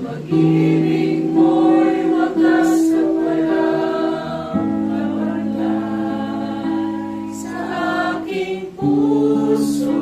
Pag-ibig mo'y wagas at walang kawalan sa aking puso.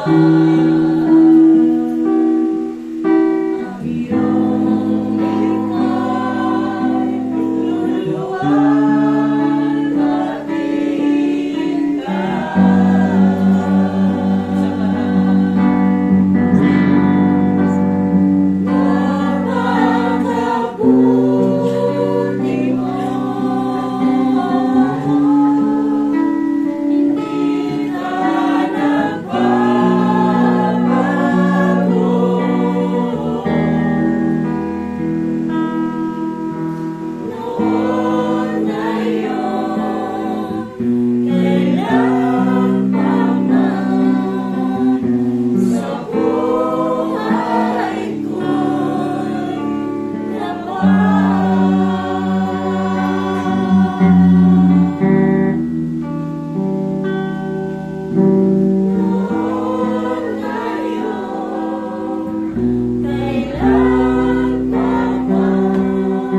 ang iyong ika'y luluwag at napakabuti mo, hindi ka nagbabago. Noon na iyon, kailan pa man sa buhay ko'y noon na iyon, kailan pa man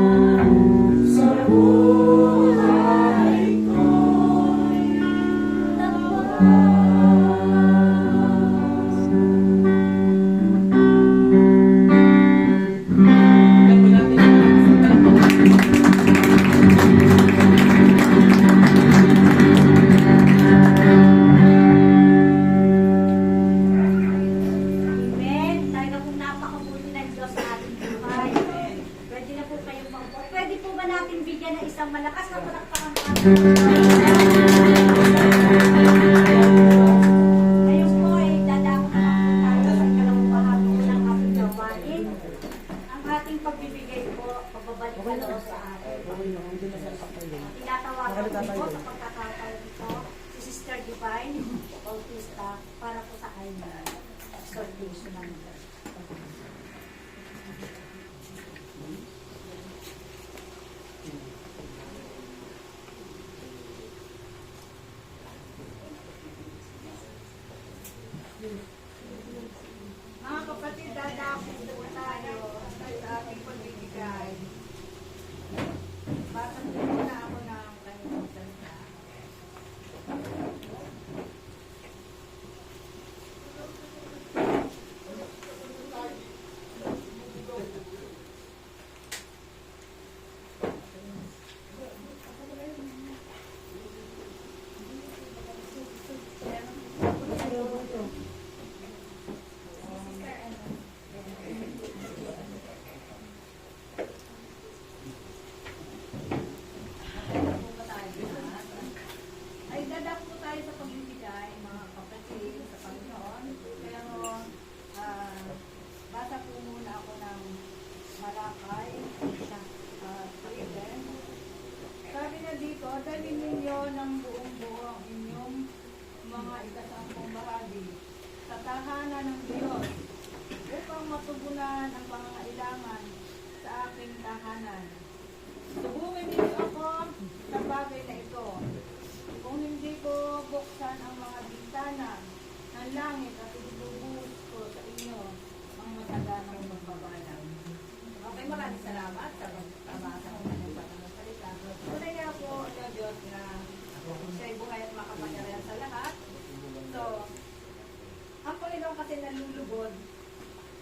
sa buhay ko'y Amen. Talaga pong napakabuti ng Diyos sa ating buhay. Pwede na po kayong magpo. Pwede po ba natin bigyan ng isang malakas na palakpakan para sa ngayon po ay dadako naman po tayo sa ikalawang bahagi ng ating gawain. Ang ating pagbibigay po, pagbabalik na loob sa atin. Tinatawagan ko po sa pagkakataon ito si Sister Divine Bautista para po sa kanya. Exhortation namin. Mga kapatid, dadako po tayo sa ating pagbibigay. Basta po muna ako ng kanyang salita. Ay dadako po tayo sa pagbibigay, mga kapatid, sa Panginoon. Pero, basa po muna ako ng Malakay, 3:10. Sabi na dito, dalhin ninyo ng buong-buo ang inyong mga ikasampung bahagi sa tahanan ng Diyos upang matugunan ang pangangailangan sa aking tahanan. Subungin ninyo ako sa bagay na ito. Kung hindi ko buksan ang mga bintana ng langit at ibubuhos ko sa inyo ang mataganang magbabalang. Okay, maraming salamat sa pagbabasa ng kanyang batang salita. Tunay niya po, O Diyos, na siya'y buhay at makapangyarihan sa lahat. So, ang Panginoon kasi nalulugod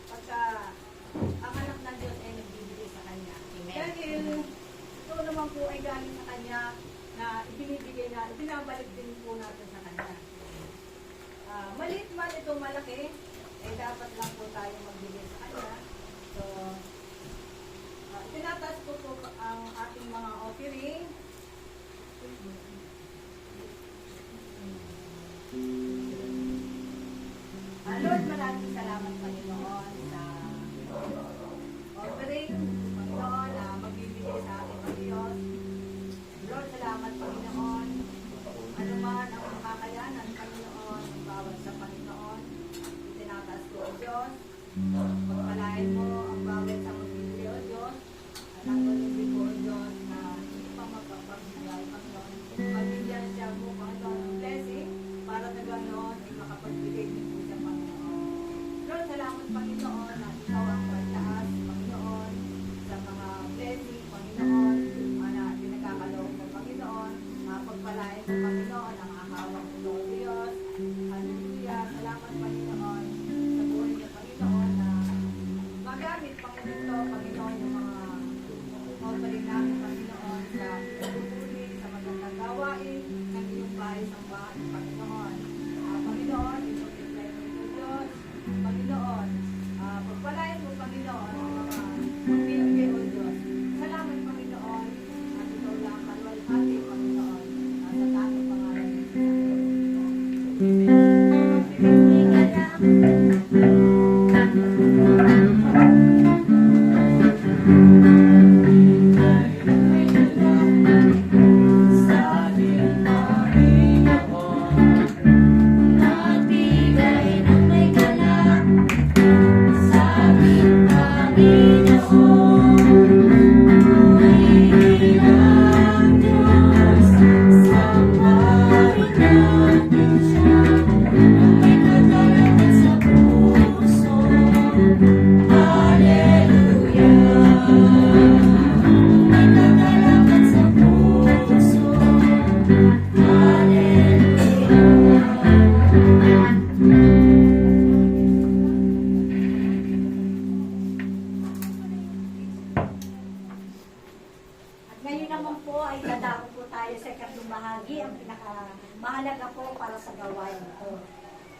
pagka ang anak ng Diyos ay nagbibigay sa Kanya. Dahil ito naman po ay galing sa Kanya na ibinibigay na, ibinabalik din po natin sa Kanya. Maliit man ito malaki, eh dapat lang po tayo magbigay sa Kanya. So, tinataas po po ang ating mga offering. Lord, maraming salamat Panginoon sa offering, Panginoon, na magbibigay sa ating mga Diyos. Lord, salamat Panginoon. Ano man ang makakayanan, Panginoon, bawat sa Panginoon, itinataas ko, O Diyos. Pagpalain mo ang bawat sa magbibigay, O Diyos. At ang magbibigay ko, O Diyos, na hindi pa magpapagbigay, Panginoon. Magbigyan siya mo, Panginoon, ng blessing para na gano'n ay makapagbigay din po siya, Panginoon. Lord, salamat Panginoon na ikaw ang pagtaas, Panginoon, sa mga blessing, Panginoon, na pinagkakaloob mo, Panginoon, pagpalain mo, Panginoon, ang ahawang mo, Diyos. Hallelujah. Salamat, Panginoon.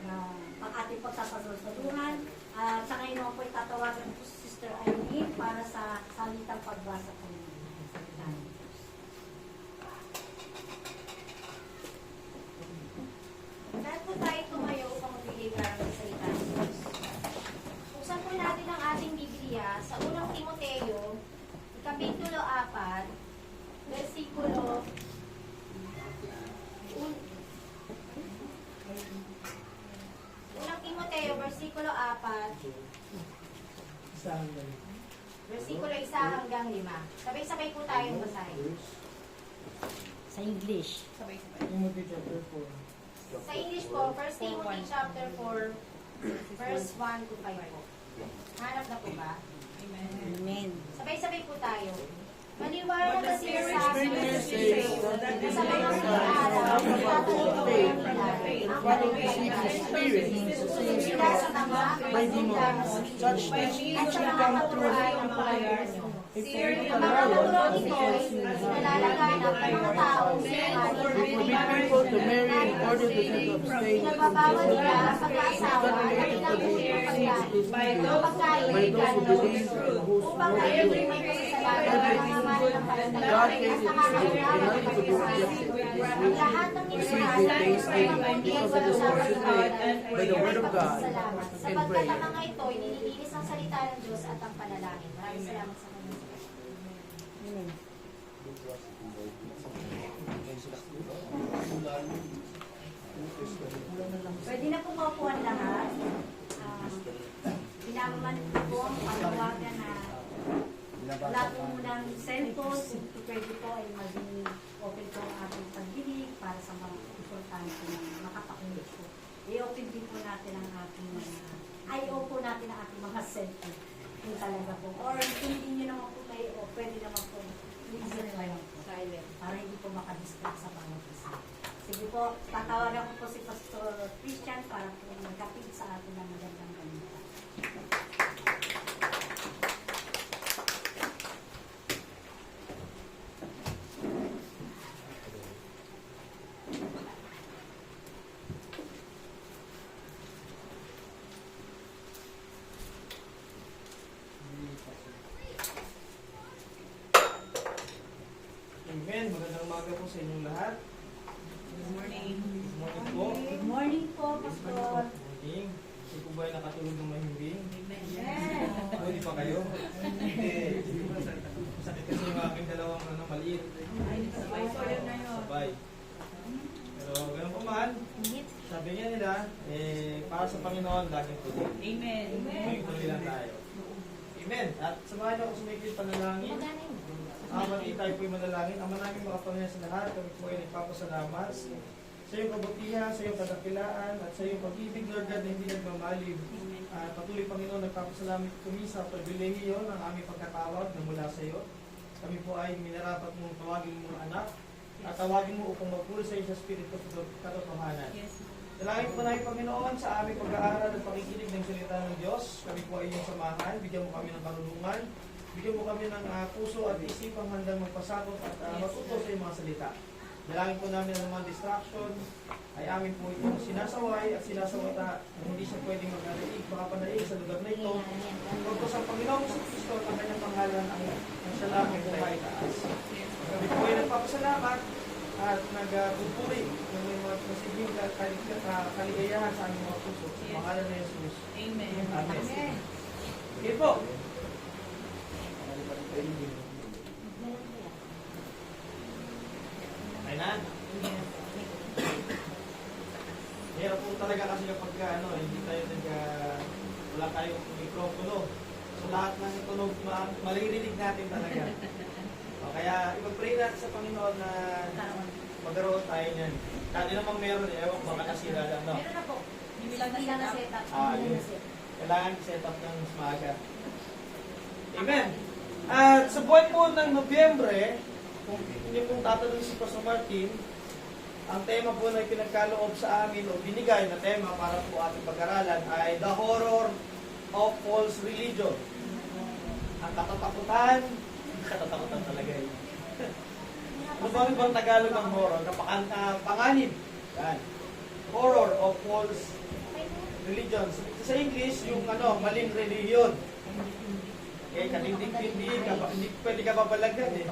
ang ating pagsasaluhan. Sa ngayon naman po itatawagan po si Sister Aileen para sa salitang pagbasa po ng salita ng Diyos. Lahat po tayo tumayo upang magbigay karang sa salita ng Diyos. Buksan po natin ang ating Biblia sa unang Timoteo, Kapitulo 4, versikulo unang Timoteo, versikulo 4, versikulo 1 hanggang 5. Sabay-sabay po tayong basahin. Sa English. Timothy chapter 4. Sa English po, 1 Timothy chapter 4, verse 1 to 5 po. Hanap na po ba? Amen. Sabay-sabay po tayo. Maliwanag na sinasabi ng Espiritu na sa mga araw nagtatayo ang sila sa mga pagsilang at sa mga patuloy ng pagkakas nyo. Ang mga patuloy ito ay nalalaganap ng mga taong Forbid people to marry in order to abstain nagbabawal nila ang pag-aasawa at ilang by those who believe whose upang kayo may masasalanan ng mga mahal ng God gave it pananampalataya to do justice. ang lahat ng Receive the thanksgiving because of the worship by the word of God and sapagkat prayer. ang mga ito ay nililinis ang salita ng Diyos at ang panalangin. Maraming salamat sa kanya. Amen. Pwede na po maupuan lahat. Binaman po ang panawagan na wala po munang cellphone. Kung pwede po ay maging open po ang ating pagdinig para sa mga importante na makapakinig po. I-open din po natin ang ating i-open natin ang ating mga cellphone. Kung talaga po. Or hindi nyo naman po kayo, o pwede naman po listen lang po. Silent. Para hindi po makadistract sa bawat isa. Sige po, tatawagan ko po si Pastor Christian para po magkapit sa atin ng magandang balita. Amen. Magandang umaga po sa inyong lahat. Good morning. Good morning po. Good morning po, Pastor. Good morning. Hindi po ba ay nakatulog ng mahimbing? Pwede pa kayo? Hindi. Sakit kasi yung aking dalawang maliit. Sabay. Pero ganun pa man, sabi niya nila, para sa Panginoon, laging tuloy. Amen. May tuloy lang tayo. Amen. At samahan niyo ako sumikil panalangin. Mati tayo po'y manalangin. Ama namin makapangyarihan sa lahat, kami po ay nagpapasalamat sa iyong kabutihan, sa iyong kadakilaan, at sa iyong pag-ibig, Lord God, na hindi nagmamalim. Patuloy, Panginoon, nagpapasalamat kami sa pribilehiyo ng aming pagkatawag na mula sa iyo. Kami po ay minarapat mong tawagin mong anak, at tawagin mo upang magpuri sa iyo sa Espiritu katotohanan. Dalangin po namin, Panginoon, sa aming pag-aaral at pakikinig ng salita ng Diyos. Kami po ay iyong samahan, bigyan mo kami ng karunungan, bigyan mo kami ng puso at isipang handang magpasakot at matuto sa iyong mga salita. Dalangin po namin ang mga distraction ay amin po itong sinasaway at sinasawata na hindi siya pwedeng mag-alaig, makapanaig sa lugar na ito. Huwag po sa Panginoong Kristo at ang kanyang pangalan ang siya lamang po ay taas. Kami po ay nagpapasalamat at nagpupuri ng mga masiging kaligayahan sa aming mga puso. Sa pangalan ni Jesus. Amen. Amen. Okay po. Ay na. Hirap po talaga kasi kapag hindi tayo wala tayong mikropono. So lahat ng tunog maririnig natin talaga. Kaya ipag-pray natin sa Panginoon na magkaroon tayo niyan. Dati namang meron ewan ko baka nasira lang, no? Meron na po. Hindi lang na-set up. Yun. Kailangan i-set up ng mas maaga. Amen. At sa buwan po ng Nobyembre, kung hindi pong tatanungin si Pastor Martin, ang tema po na pinagkaloob sa amin o binigay na tema para po ating pag-aralan ay The Horror of False Religion. Ang katatakutan talaga yun. Ano ba ang ibang Tagalog ng horror? Panganib. Yan. Horror of False religion. Sa English, yung maling religion. Okay, katindig-tindig, hindi pwede ka babalagad eh.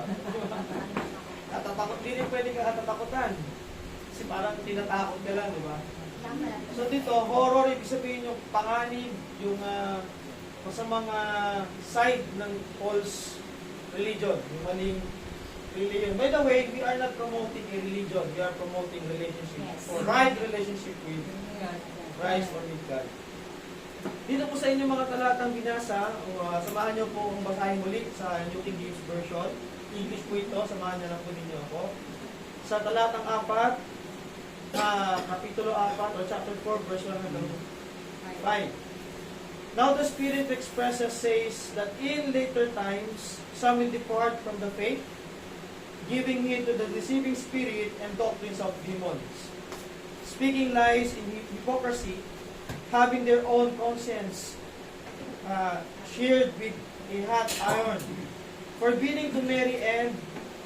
Hindi rin pwede ka katatakutan. Kasi parang tinatakot ka lang, di ba? So dito, horror, ibig sabihin yung panganib, yung masamang side ng false religion, yung maling religion. By the way, we are not promoting a religion, we are promoting relationship, or right relationship with Christ or with God. Dito po sa inyo mga talatang binasa, samahan niyo po kung basahin muli sa New King James Version. English po ito, samahan niyo lang po ninyo ako. Sa talatang 4, kapitulo 4 or chapter 4, verse 1 hanggang 5. Now the Spirit expresses, says that in later times, some will depart from the faith, giving heed to the deceiving spirit and doctrines of demons, speaking lies in hypocrisy, having their own conscience sheared with a hot iron, forbidding to marry and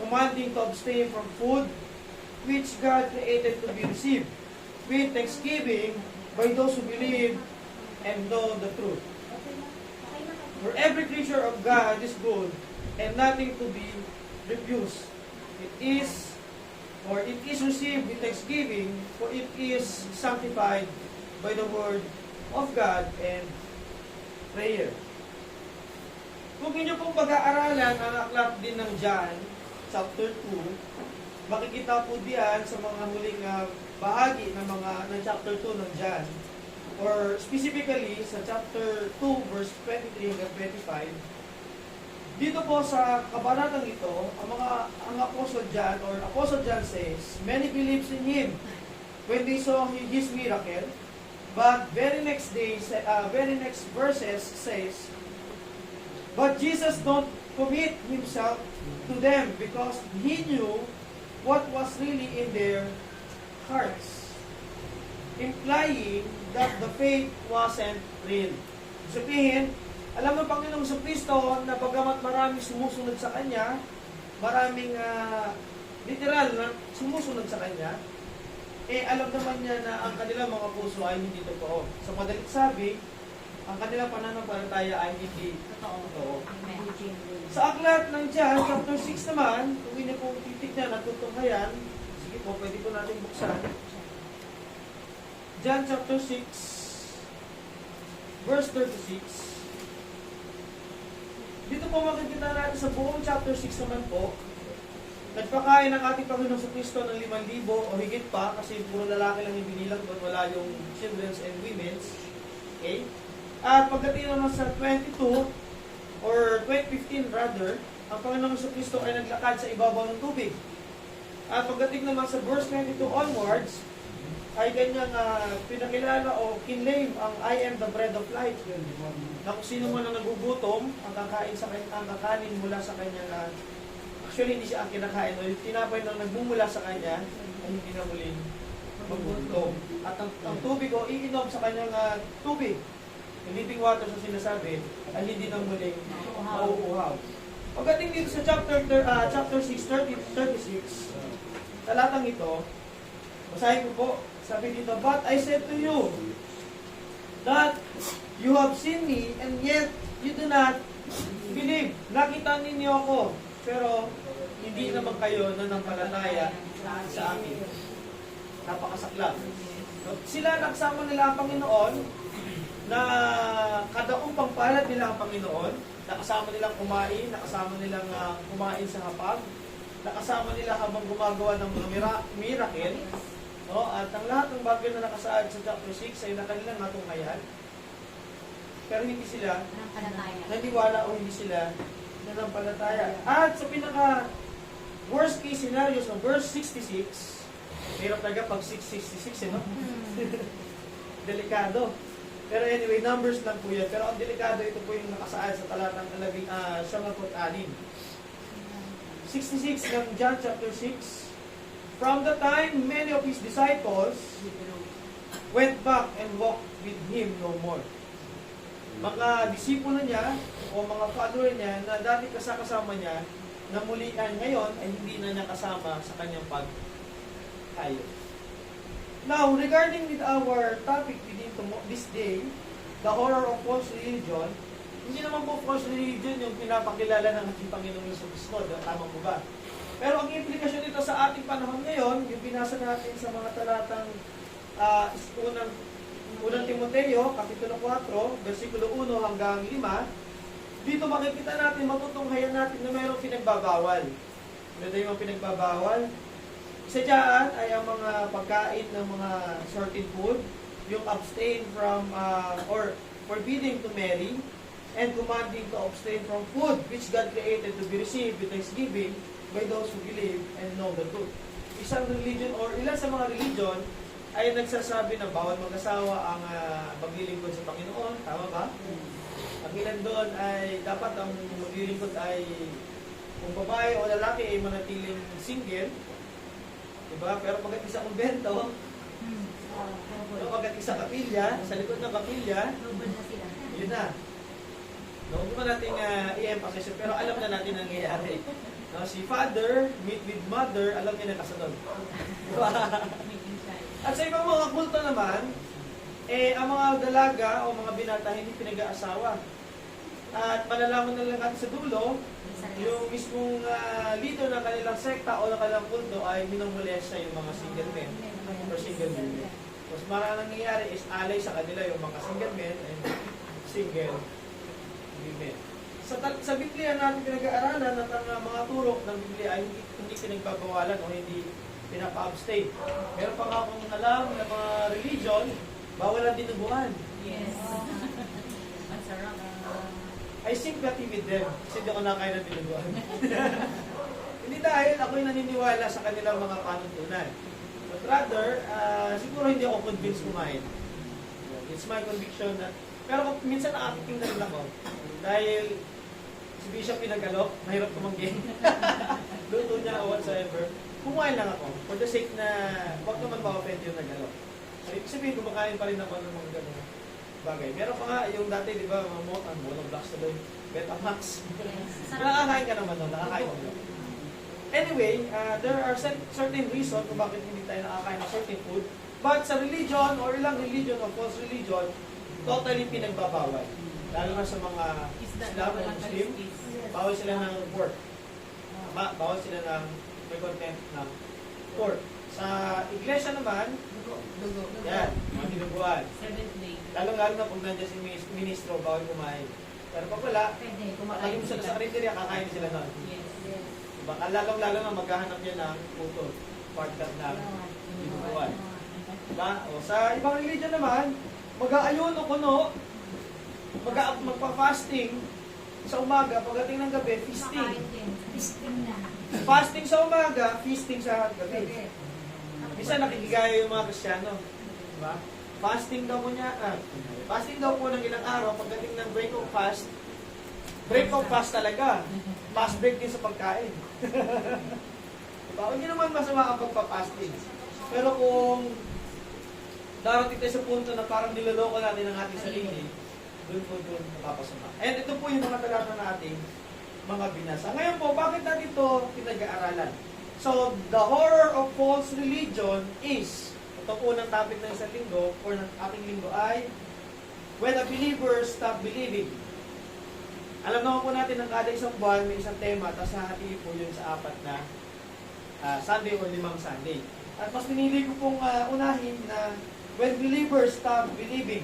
commanding to abstain from food which God created to be received with thanksgiving by those who believe and know the truth. For every creature of God is good and nothing to be refused. It is received with thanksgiving, for it is sanctified by the word of God and prayer. Kung inyo pong pag-aaralan ang aklat din ng John, chapter 2, makikita po diyan sa mga huling bahagi ng chapter 2 ng John, or specifically sa chapter 2 verse 23 hanggang 25. Dito po sa kabanatang ito, ang Apostle John says, many believes in him when they saw his miracle, but very next verses says, but Jesus don't commit himself to them because he knew what was really in their hearts, implying that the faith wasn't real. Sabihin, alam ng Panginoong Kristo na bagamat maraming sumusunod sa Kanya, maraming literal na sumusunod sa Kanya, alam naman niya na ang kanilang mga puso ay hindi totoo. Sa madalit sabi, ang kanilang pananampalataya ay hindi totoo. Sa aklat ng John, chapter 6 naman, kung hindi po titignan at tutunghayan, sige po, pwede po natin buksan. John chapter 6, verse 36. Dito po makikita natin sa buong chapter 6 naman po, nagpakain ng ating Panginoong Kristo ng 5,000 o higit pa, kasi puro lalaki lang yung binilang doon, wala yung children's and women's. Okay? At pagdating naman sa 22, or 2015 rather, ang Panginoong Kristo ay naglakad sa ibabaw ng tubig. At pagdating naman sa verse 22 onwards, ay ganyang pinakilala o kinlaim ang I am the bread of life. Na kung sino man ang nagugutom, ang kakanin mula sa kanya actually hindi siya ang kinakain, o yung tinapay na nagmumula sa kanya, ay hindi na muling magugutom. At ang tubig o iinom sa kanyang tubig, yung living water sa sinasabi, ay hindi na muling mauuhaw. Pagdating dito sa chapter 6, 36, talatang ito, basahin ko po, sabi dito, but I said to you, that you have seen me, and yet you do not believe. Nakita ninyo ako, pero hindi naman kayo nanampalataya sa akin. Napakasaklap. Sila nagsama nila ang Panginoon, na kadaumpang palad nila ang Panginoon, nakasama nilang kumain, nakasama nilang kumain sa hapag, nakasama nila habang gumagawa ng mga miracle, no? At ang lahat ng bagay na nakasaad sa chapter 6 ay na kanilang natunghayan. Pero hindi sila naniwala o hindi sila nanampalataya. At sa pinaka worst case scenario sa verse 66, hirap talaga pag 666, no? Delikado. Pero anyway, numbers lang po yan. Pero ang delikado, ito po yung nakasaad sa talatang 16. 66 ng John chapter 6. From the time many of his disciples went back and walked with him no more. Mga disipulo niya o mga follower niya na dati kasama niya, na mulian ngayon ay hindi na niya kasama sa kanyang paghayo. Now, regarding with our topic this day, the horror of false religion, hindi naman po false religion yung pinapakilala ng ating Panginoong Yesu Cristo. Tama po ba? Pero ang implikasyon nito sa ating panahon ngayon, yung binasa natin sa mga talatang unang Timoteo, Kapitulo 4, versikulo 1 hanggang 5, dito makikita natin, matutunghayan natin na mayroong pinagbabawal. Ano daw yung pinagbabawal? Isa dyan ay ang mga pagkain ng mga certain food, yung abstain from, or forbidding to marry, and commanding to abstain from food which God created to be received with thanksgiving by those who believe and know the truth. Isang religion or ilan sa mga religion ay nagsasabi na bawal mag-asawa ang maglilingkod sa Panginoon. Tama ba? Ang ilan doon ay dapat ang maglilingkod ay kung babae o lalaki ay manatiling single. Diba? Pero pagkat isa kumbento, pagkat isa kapilya, sa likod ng kapilya, yun na. No, huwag naman natin i-emphasize, pero alam na natin ang nangyayari. No, si father, meet with mother, alam niya na kasunod. Diba? At sa ibang mga kulto naman, ang mga dalaga o mga binata hindi pinag-aasawa. At malalaman na lang natin sa dulo, yung mismong leader ng kanilang sekta o ng kanilang kulto ay minumulesta yung mga single men or single women. Mas maraming nangyayari is alay sa kanila yung mga single men and single women. Sa Biblia natin pinag-aaralan at ang mga turok ng Biblia ay hindi pinagbabawalan o hindi pinapa-abstain. Meron pa nga akong alam na mga religion, bawalan dinuguan. Yes. Masarap. I sympathy with them kasi hindi ako nakain ng dinuguan. Hindi dahil ako'y naniniwala sa kanilang mga panuntunan. But rather, siguro hindi ako convinced kumain. It's my conviction na, pero minsan nakakakinggan lang ako. Dahil si Bishop pinag-alok, mahirap tumanggi. Luto niya o whatsoever. Kumain lang ako for the sake na huwag naman ma-offend yung nag-alok. So, ibig sabihin, kumakain pa rin ako ng mga ganun bagay. Meron pa nga yung dati, di ba, mga Molang Blocks na doon, Betamax. Nakakain ka naman doon, nakakain ka doon. Anyway, there are certain reasons kung bakit hindi tayo nakakain ng certain food. But sa religion or ilang religion o false religion, totally pinagbabawal. Lalo na sa mga Islam o Muslim, bawal sila ng pork. Bawal sila ng may content ng pork. Sa iglesia naman, yan, mga dinuguan. Seventh day. Lalo-lalo na pag nandiyan si ministro, bawal kumain. Pero pag wala, makalim sila sa karinderya, kakain sila nun. Yes. Diba? Lalo-lalo na maghahanap yan ng puto, partner ng dinuguan. Diba? O, sa ibang religion naman, mag-aayon o kuno, magpa-fasting sa umaga, pagdating ng gabi, feasting. Fasting sa umaga, feasting sa gabi. Minsan nakikigaya yung mga Kristiyano. Diba? Fasting daw po niya, fasting daw po ng ilang araw, pagdating ng break of fast talaga. Fast break din sa pagkain. Diba? Hindi naman masama ang pagpa-fasting. Pero kung darating tayo sa punto na parang niloloko natin ang ating sarili, doon napapasama. And ito po yung mga talata nating mga binasa. Ngayon po, bakit natin ito pinag-aaralan? So, the horror of false religion is, ito po ng topic ng isang linggo, or ng ating linggo ay, when a believer stop believing. Alam naman po natin ng kada isang buwan, may isang tema, tapos nahati po yun sa 4 na Sunday o 5 Sunday. At mas pinili ko pong unahin na when believers stop believing.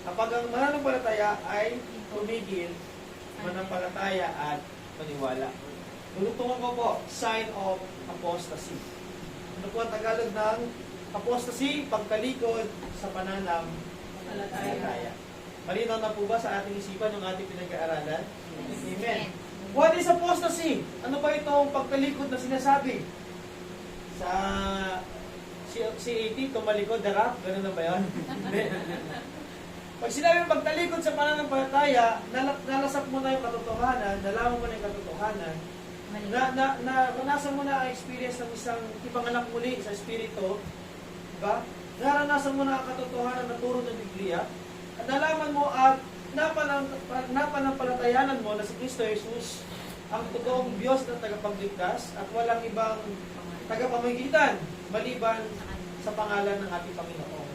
Kapag ang mananampalataya ay tumigil, mananampalataya at maniwala. Tulutungan ko po, sign of apostasy. Ano po ang Tagalog ng apostasy? Pagtalikod sa pananampalataya. Malinaw na po ba sa ating isipan ng ating pinag-aaralan? Amen. What is apostasy? Ano ba itong pagtalikod na sinasabi? Sa C80, tumalikod, darap, gano'n na ba yun? Pag sinabi pagtalikod sa pananampalataya, nalasap mo na yung katotohanan, nalaman mo na yung katotohanan, naranasan mo na ang experience ng isang ipanganak muli sa Espiritu, diba? Naranasan mo na ang katotohanan na turo ng Biblia, at nalaman mo at napanampalatayanan mo na si Kristo Jesus ang totoong Diyos na tagapagligtas at walang ibang tagapamagitan maliban sa pangalan ng ating Panginoon.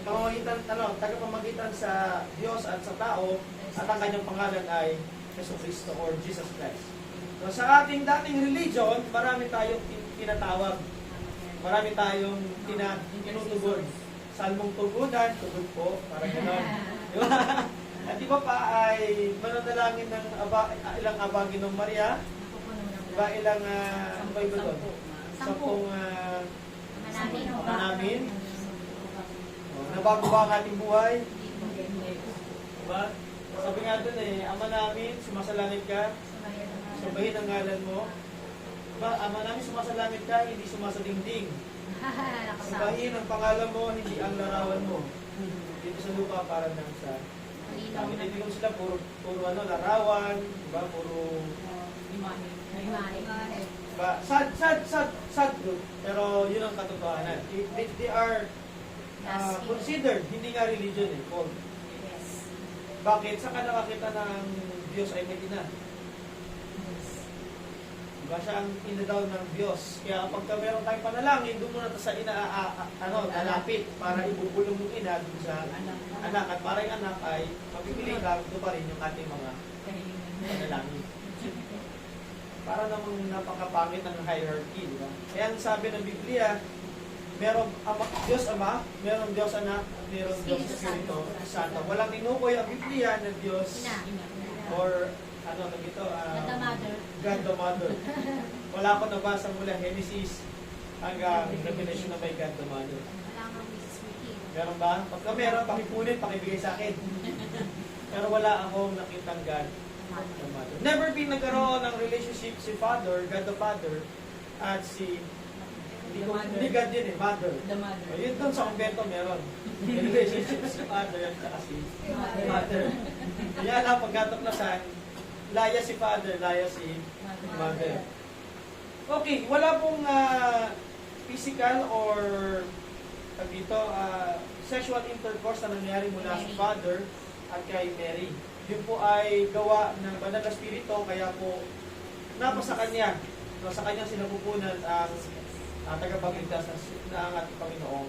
pamamagitan, tagapamagitan sa Diyos at sa tao, at ang kanyang pangalan ay Jesus Cristo or Jesus Christ. So, sa ating dating religion, marami tayong tinatawag. Marami tayong tinutugon. Salmong tugunan, tugod po, parang gano'n. Di ba? At di ba pa ay mananalangin ng ilang abagin ng Maria? Di ba ilang, ano ba ito doon? Sampung namin. Nabago ba ang ating buhay? Diba? Sabi nga doon Ama namin, sumasalangit ka, sabahin ang ngalan mo. Diba? Ama namin, sumasalangit ka, hindi sumasadingding. Sabahin ang pangalan mo, hindi ang larawan mo. Dito sa lupa para lang sa kami nitigon sila, puro larawan, diba? Puro diba? Sad group. Pero yun ang katotohanan. They are considered, hindi nga religion called. Bakit? Saan ka nakakita ng Diyos ay may ina? Diba siya ang ina daw ng Diyos? Kaya pagka meron tayong panalangin, doon muna sa ina, lalapit para ibubulong yung ina doon sa anak. At para yung anak ay mapipili lang, doon pa rin yung ating mga panalangin. Para namang napakapangit ng hierarchy, diba? Kaya ang sabi ng Biblia, merong Diyos Ama, merong Diyos Anak, at merong Diyos Espiritu Santo. Walang tinukoy ang Biblia na Diyos or God the Mother. Wala ko nabasa mula Genesis hanggang Revelation na may God the Mother. Meron ba? Pagka meron, pakipunin, pakibigay sa akin. Pero wala akong nakitang God the Mother. Never been nagkaroon ng relationship si Father, God the Father, at si hindi God yun Mother. The mother. Yun doon sa kumbento meron. Relationship si Father at saka si Mother. Kaya lang pagkatuklasan, laya si Father, laya si Mother. Okay, wala pong physical or sexual intercourse na nangyari mula sa Father at kay Mary. Yun po ay gawa ng Banal na Espiritu, kaya po napasa kanya. Sa kanya sinapupunan ang tagapagligtas na ang ating Panginoong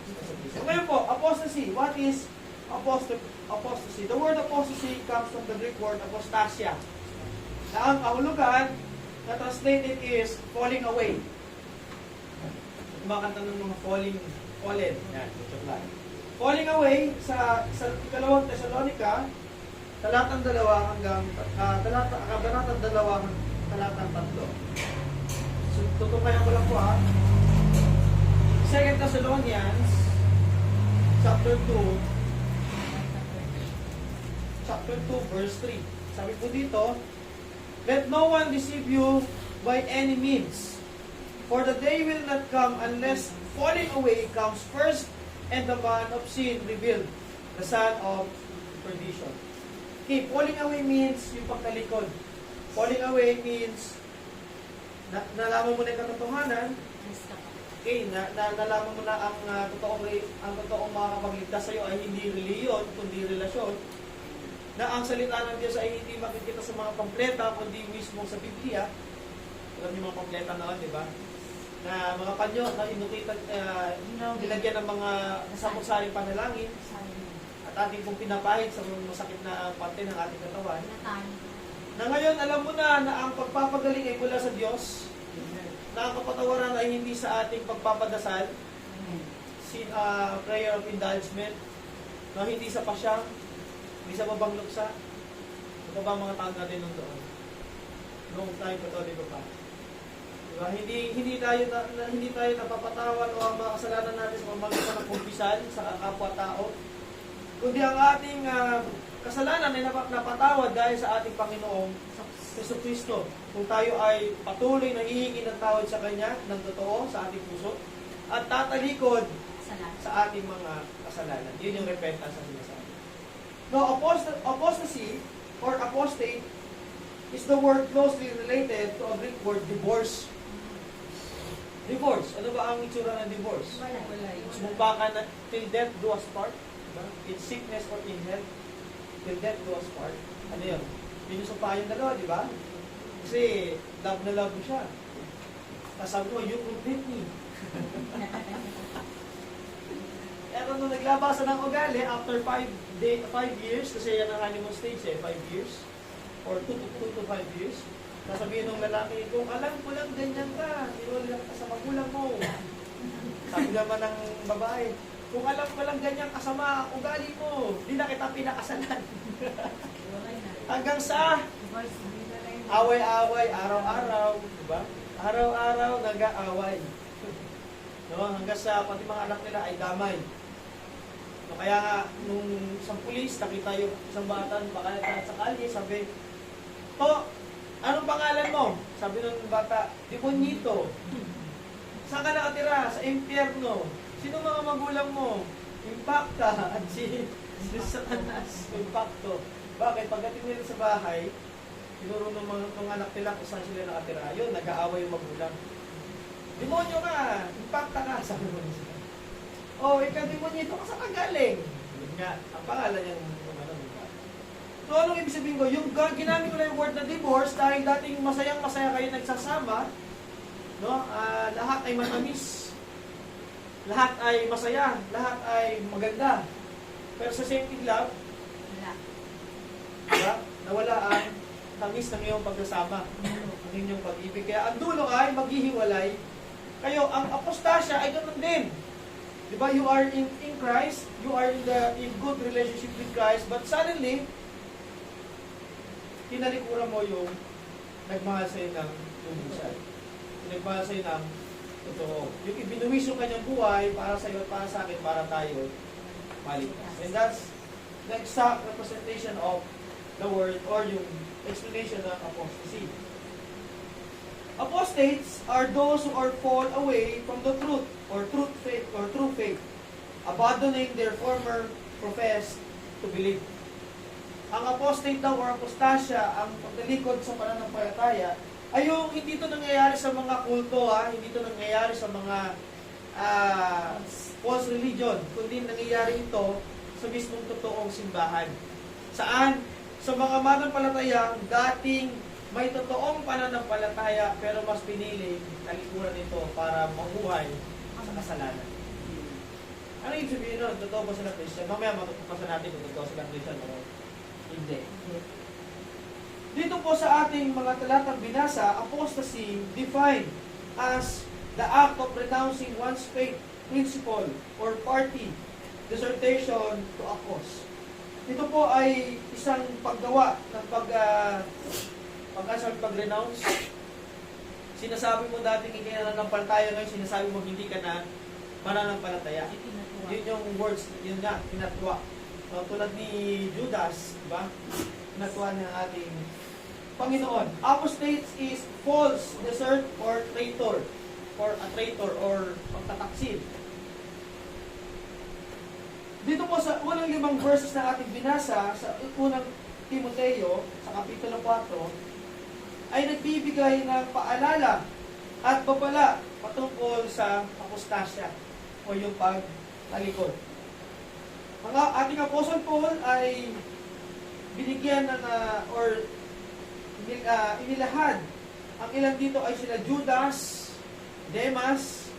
Jesus Cristo. So ngayon po, apostasy. What is apostasy? The word apostasy comes from the Greek word apostasia. Na ang kahulugan na translated is falling away. Kumakanta ng mga fallen. Yan, falling away sa ikalawang Thessalonica, talatang 2 hanggang kabanatang 2 hanggang talatang 3. So, tutukayan ko lang po 2 Thessalonians chapter 2 verse 3. Sabi po dito, let no one deceive you by any means, for the day will not come unless falling away comes first, and the man of sin revealed, the son of perdition. Okay, falling away means yung pagtalikod. Falling away means nalaman mo na yung katotohanan. Okay, nalaman mo na ang totoong makakapagligtas sa iyo ay hindi reliyon, kundi relasyon. Na ang salita ng Diyos ay hindi makikita sa mga pampleta, kundi mismo sa Biblia. Alam niyo mga pampleta noon, di ba? Na mga panyo na inukitan, nilagyan ng mga samot-saring panalangin at ating pong pinapahid sa masakit na parte ng ating katawan. Na ngayon, alam mo na ang pagpapagaling ay mula sa Diyos, na ang kapatawaran ay hindi sa ating pagpapadasal, prayer of indulgement, na hindi sa pasyang, hindi sa babang luksa. Ito ba mga taon natin nung doon? Noong tayo pa ito, di ba pa? Diba? Hindi tayo napapatawan o ang mga kasalanan natin sa pamamagitan ng kumpisal sa kapwa-tao, kundi ang ating kasalanan ay napatawad dahil sa ating Panginoong Hesus Kristo. Kung tayo ay patuloy na hihingi ng tawad sa Kanya ng totoo sa ating puso at tatalikod sa ating mga kasalanan. Yun yung repentance na sinasabi. Now, apostasy or apostate is the word closely related to a Greek word, divorce. Divorce. Ano ba ang itsura ng divorce? Sumumpa ka na till death do us part. Diba? In sickness or in health, till death do us part. Ano yun? Pinusumpa yung dalawa, di ba? Kasi love na love mo siya. Tapos sabi mo, you complete me. Pero nung naglabasan ng ugali, after 5 years, kasi yan ang honeymoon stage 5 years, or 2 to 5 years, sasabihin ng lalaki, kung alam ko lang ganyan ka, inulit lang ka sa magulang mo. Sabi naman ng babae, kung alam ko lang ganyan kasama ang ugali mo, di na kita pinakasalan. Wala na. Hanggang sa Divorce, hindi na rin. away-away, araw-araw, di ba? Araw-araw nag-aaway. No, hanggang sa pati mga anak nila ay damay. No, kaya nga, nung isang pulis, nakita yung isang bata, baka sa kalye, sabi, "To, anong pangalan mo?" Sabi ng bata, "Demonito." "Saan ka nakatira?" "Sa impyerno." "Sino mga magulang mo?" "Impacta." At si Satanas, Impacto. Bakit? Pagdating nila sa bahay, tinuro ng mga anak nila kung saan sila nakatira. Yun, nag-aaway yung magulang. "Demonyo ka! Impacta ka!" Sabi mo niya. "Oh, ikaw demonyo, ka saan ka galing?" Yun nga, ang pangalan niyang Impacta. So, anong ibig sabihin ko? Yung ginamit ko na yung word na divorce dahil dating masayang-masaya kayo nagsasama, no? Lahat ay matamis. Lahat ay masaya. Lahat ay maganda. Pero sa same love, Wala. diba? Nawala ang tamis ng iyong pagsasama, ang inyong pag-ibig. Kaya ang dulo ay maghihiwalay kayo. Ang apostasya ay ganun din. Diba? You are in Christ, you are in good relationship with Christ, but suddenly, tinalikuran mo yung nagmahal sa'yo ng lubusan. Nagmahal sa'yo ng totoo. Yung ibinuwis yung kanyang buhay para sa'yo at para sa akin, para tayo maligtas. And that's the exact representation of the word or yung explanation ng apostasy. Apostates are those who are fall away from the truth or true faith, abandoning their former professed to believe. Ang apostate daw or apostasya, ang pagtalikod sa pananampalataya, ay yung hindi ito nangyayari sa mga kulto, hindi ito nangyayari sa mga false religion, kundi nangyayari ito sa mismong totoong simbahan. Saan? Sa mga mananampalatayang dating may totoong pananampalataya pero mas pinili talikuran ito para mabuhay sa kasalanan. Ano yung sabihin nun? Totoo ba sila Christian? Mamaya matutupasan natin kung totoo sila Christian o hindi. Dito po sa ating mga talatang binasa, apostasy defined as the act of renouncing one's faith, principle, or party, dissertation to a cause. Ito po ay isang paggawa ng pag-renounce. Sinasabi mo dating hindi na nanampalataya, ngayon sinasabi mo hindi ka na mananampalataya. Yun yung words, yun nga, pinatwa. Tulad ni Judas, diba? Pinatwa ng ating Panginoon. Apostate is false, desert, or traitor. Or a traitor, or pagtataksil. Dito po sa unang 5 verses na ating binasa, sa unang Timoteo, sa Kapitulo 4, ay nagbibigay ng paalala at babala patungkol sa apostasya o yung pagtalikod. Ang ating Apostle Paul ay binigyan ng inilahad. Ang ilan dito ay sila Judas, Demas,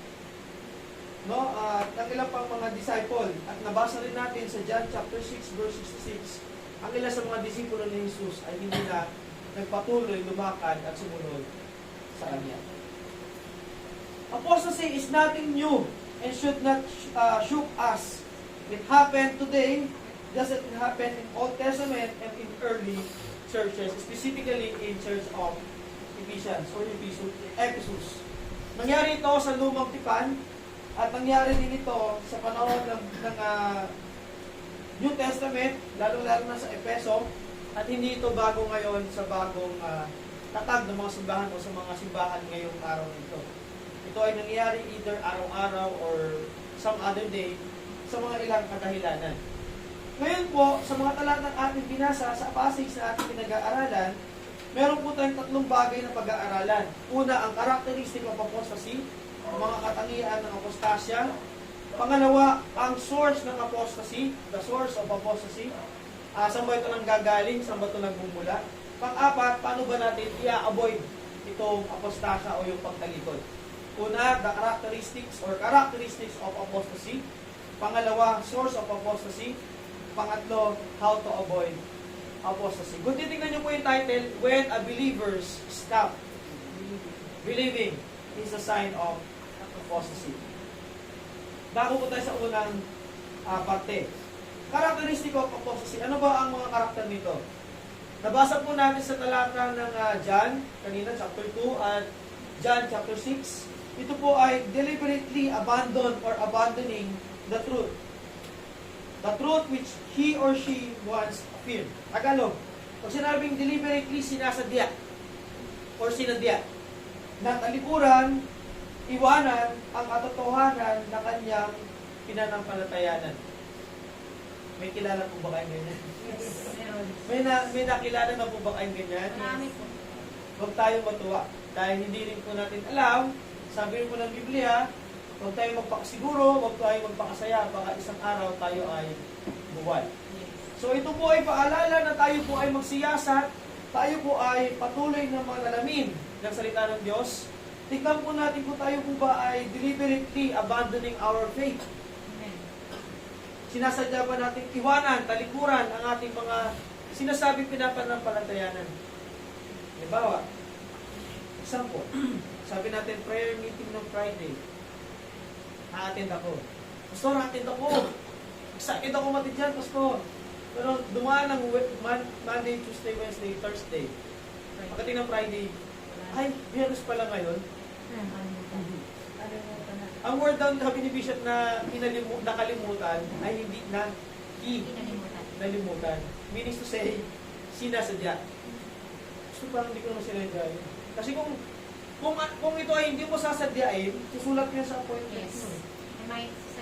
no, at ang ilang pang mga disciple. At nabasa rin natin sa John chapter 6 verse 66, ang ilan sa mga disipulo ni Jesus ay hindi na nagpatuloy, lumakad at sumunod sa Kanya. Apostasy is nothing new and should not shock us. It happened today, just as it happened in Old Testament and in early churches, specifically in Church of Ephesians or Ephesus. Nangyari ito sa Lumang Tipan at nangyari din ito sa panahon ng New Testament, lalo-lalo na sa Efeso, at hindi ito bago ngayon sa bagong tatag ng mga simbahan o sa mga simbahan ngayong araw nito. Ito ay nangyari either araw-araw or some other day sa mga ilang kadahilanan. Ngayon po, sa mga talatang ating binasa sa passage na ating pinag-aaralan, meron po tayong 3 bagay na pag-aaralan. Una, ang characteristic of apostasy, ang mga katangian ng apostasya. Pangalawa, ang source ng apostasy, the source of apostasy. Saan ba ito nang gagaling? Saan ba ito nagmumula? Pang-apat, paano ba natin i-avoid itong apostasya o yung pagtalikod? Una, the characteristics of apostasy. Pangalawa, source of apostasy. Pangatlo, how to avoid apostasy. Kung titignan niyo po yung title, When a Believers Stop Believing is a Sign of Apostasy. Bago po tayo sa unang parte. Characteristic of apostasy. Ano ba ang mga karakter nito? Nabasa po natin sa talata ng John, kanina, chapter 2, at John, chapter 6. Ito po ay deliberately abandon or abandoning the truth. The truth which he or she once affirmed. Tagalog, pag sinabing deliberately, sinasadya or sinadya na talikuran, iwanan ang katotohanan na kanyang pinanampalatayanan. May kilala po ba kayong ganyan? May nakilala na po ba kayong ganyan? Marami po. Huwag tayong matuwa. Dahil hindi rin po natin alam, sabi rin po ng Biblia, huwag tayong magpakasiguro, huwag tayong magpakasaya, baka isang araw tayo ay buwal. So ito po ay paalala na tayo po ay magsiyasat, tayo po ay patuloy na manalamin ng salita ng Diyos. Tignan po natin kung tayo po ba ay deliberately abandoning our faith. Sinasadya ba natin iwanan, talikuran ang ating mga sinasabing pinapanampalatayanan? Halimbawa, example, sabi natin prayer meeting ng Friday. A-attend ako. Pastor, a-attend ako. Excited ako matid dyan, Pastor. Pero dumaan ng Monday, Tuesday, Wednesday, Thursday. Pagdating ng Friday, ay, Biyernes pala ngayon. Ang word down na binibishop na nakalimutan ay hindi na nalimutan. Meaning to say, sinasadya. So parang hindi ko naman sinadya yun. Kasi kung ito ay hindi mo sasadyain, susulat niya sa appointment. Yes.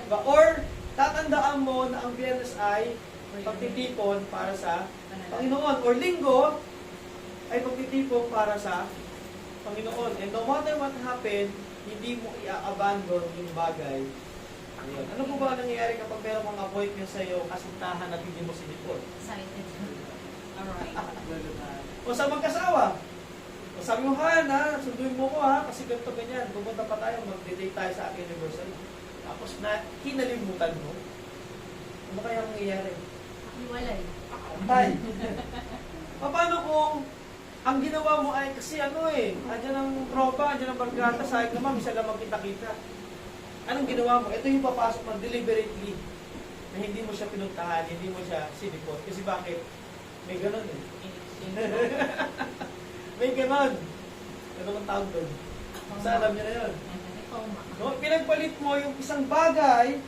Diba? Or, tatandaan mo na ang Biyernes ay pagtitipon para sa Panginoon. Or linggo ay pagtitipon para sa Panginoon. And no matter what happened, hindi mo i-abandon yung bagay. Ayun. Ano po ba ang nangyayari kapag meron kang appointment sa iyo, kasintahan at hindi mo sinipon? Excited. Alright. O sa magkasawa, o sabi mo, ha, sunduin mo ko ha, kasi ganito ganyan, pupunta pa tayo, mag-date tayo sa aking anniversary. Tapos na, kinalimutan mo. Ano kaya ang nangyayari? Hiwalay. Tay. Paano kung ang ginawa mo ay kasi andyan ang tropa, andyan ang barkada, sayang naman, isa lang magkita-kita. Anong ginawa mo? Ito yung papasok mo deliberately na hindi mo siya pinuntahan, hindi mo siya sinipot. Kasi bakit? May ganon eh. May ganon. Ano ang tawag doon? Sa alam niyo na yun. No? Pinagpalit mo yung isang bagay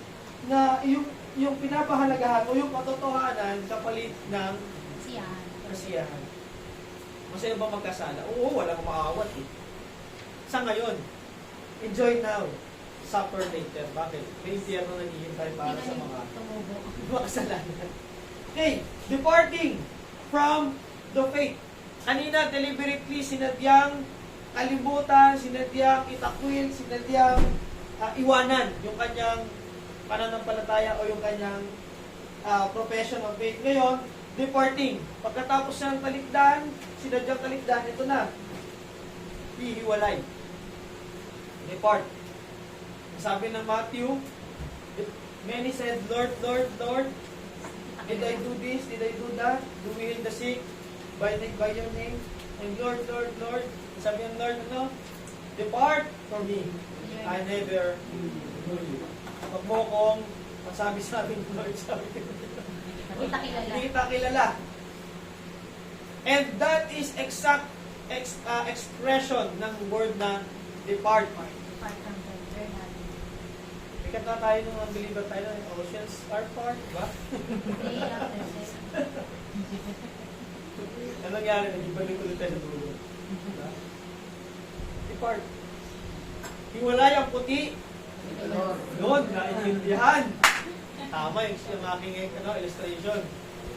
na yung pinapahalagahan o yung katotohanan kapalit ng kasiyahan. Masaya ba magkasala? Oo, walang maawat eh. Sa ngayon, enjoy now. Suffer later. Bakit? May impyerno naghihintay para sa mga kasalanan. Okay, departing from the faith. Kanina, deliberately, sinadyang kalimutan, sinadyang itakwil, sinadyang iwanan yung kanyang pananampalataya o yung kanyang profession of faith. Ngayon, departing. Pagkatapos ng talikdan, sinadyang talikdan, ito na. Hihiwalay. Depart. Sabi ng Matthew, many said, Lord, Lord, Lord, did I do this? Did I do that? Do we heal the sick by your name? And Lord, Lord, Lord, sabi ng Lord, depart from me. I never knew you. Pag mo kong masabi sa amin, Lord, sabi ko, hindi kita kilala. And that is exact expression ng word na depart. Ikat na tayo nung unbeliever tayo ng oceans are part, diba? Ano nangyari? Nag-ibalik ulit tayo sa dulo. Diba? Depart. Hiwalay ang puti. Doon, naiintindihan. Tama yung aking illustration.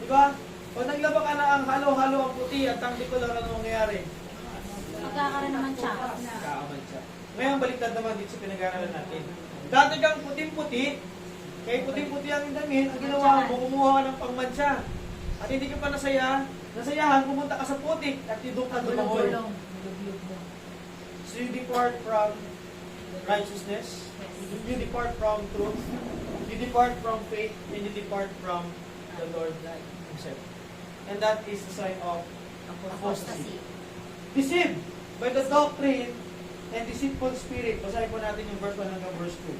Diba? Pag naglaba ka na ang halo-halo ang puti at ang likod ang ano nangyayari? Magkakaroon naman siya. Kaaman siya. Ngayon, baliktad naman dito sa pinag-aaralan natin. Dati kang puting-puti, kaya puting-puti ang damin, ang ginawa mo, kumuha ka ng pangmansya. At hindi ka pa nasayahan, pumunta ka sa putik at doon ka dumahoy. So you depart from righteousness, you depart from truth, you depart from faith and you depart from the Lord Himself. And that is the sign of apostasy. Deceived by the doctrine and deceitful spirit. Basahin po natin yung verse 1 hanggang verse 2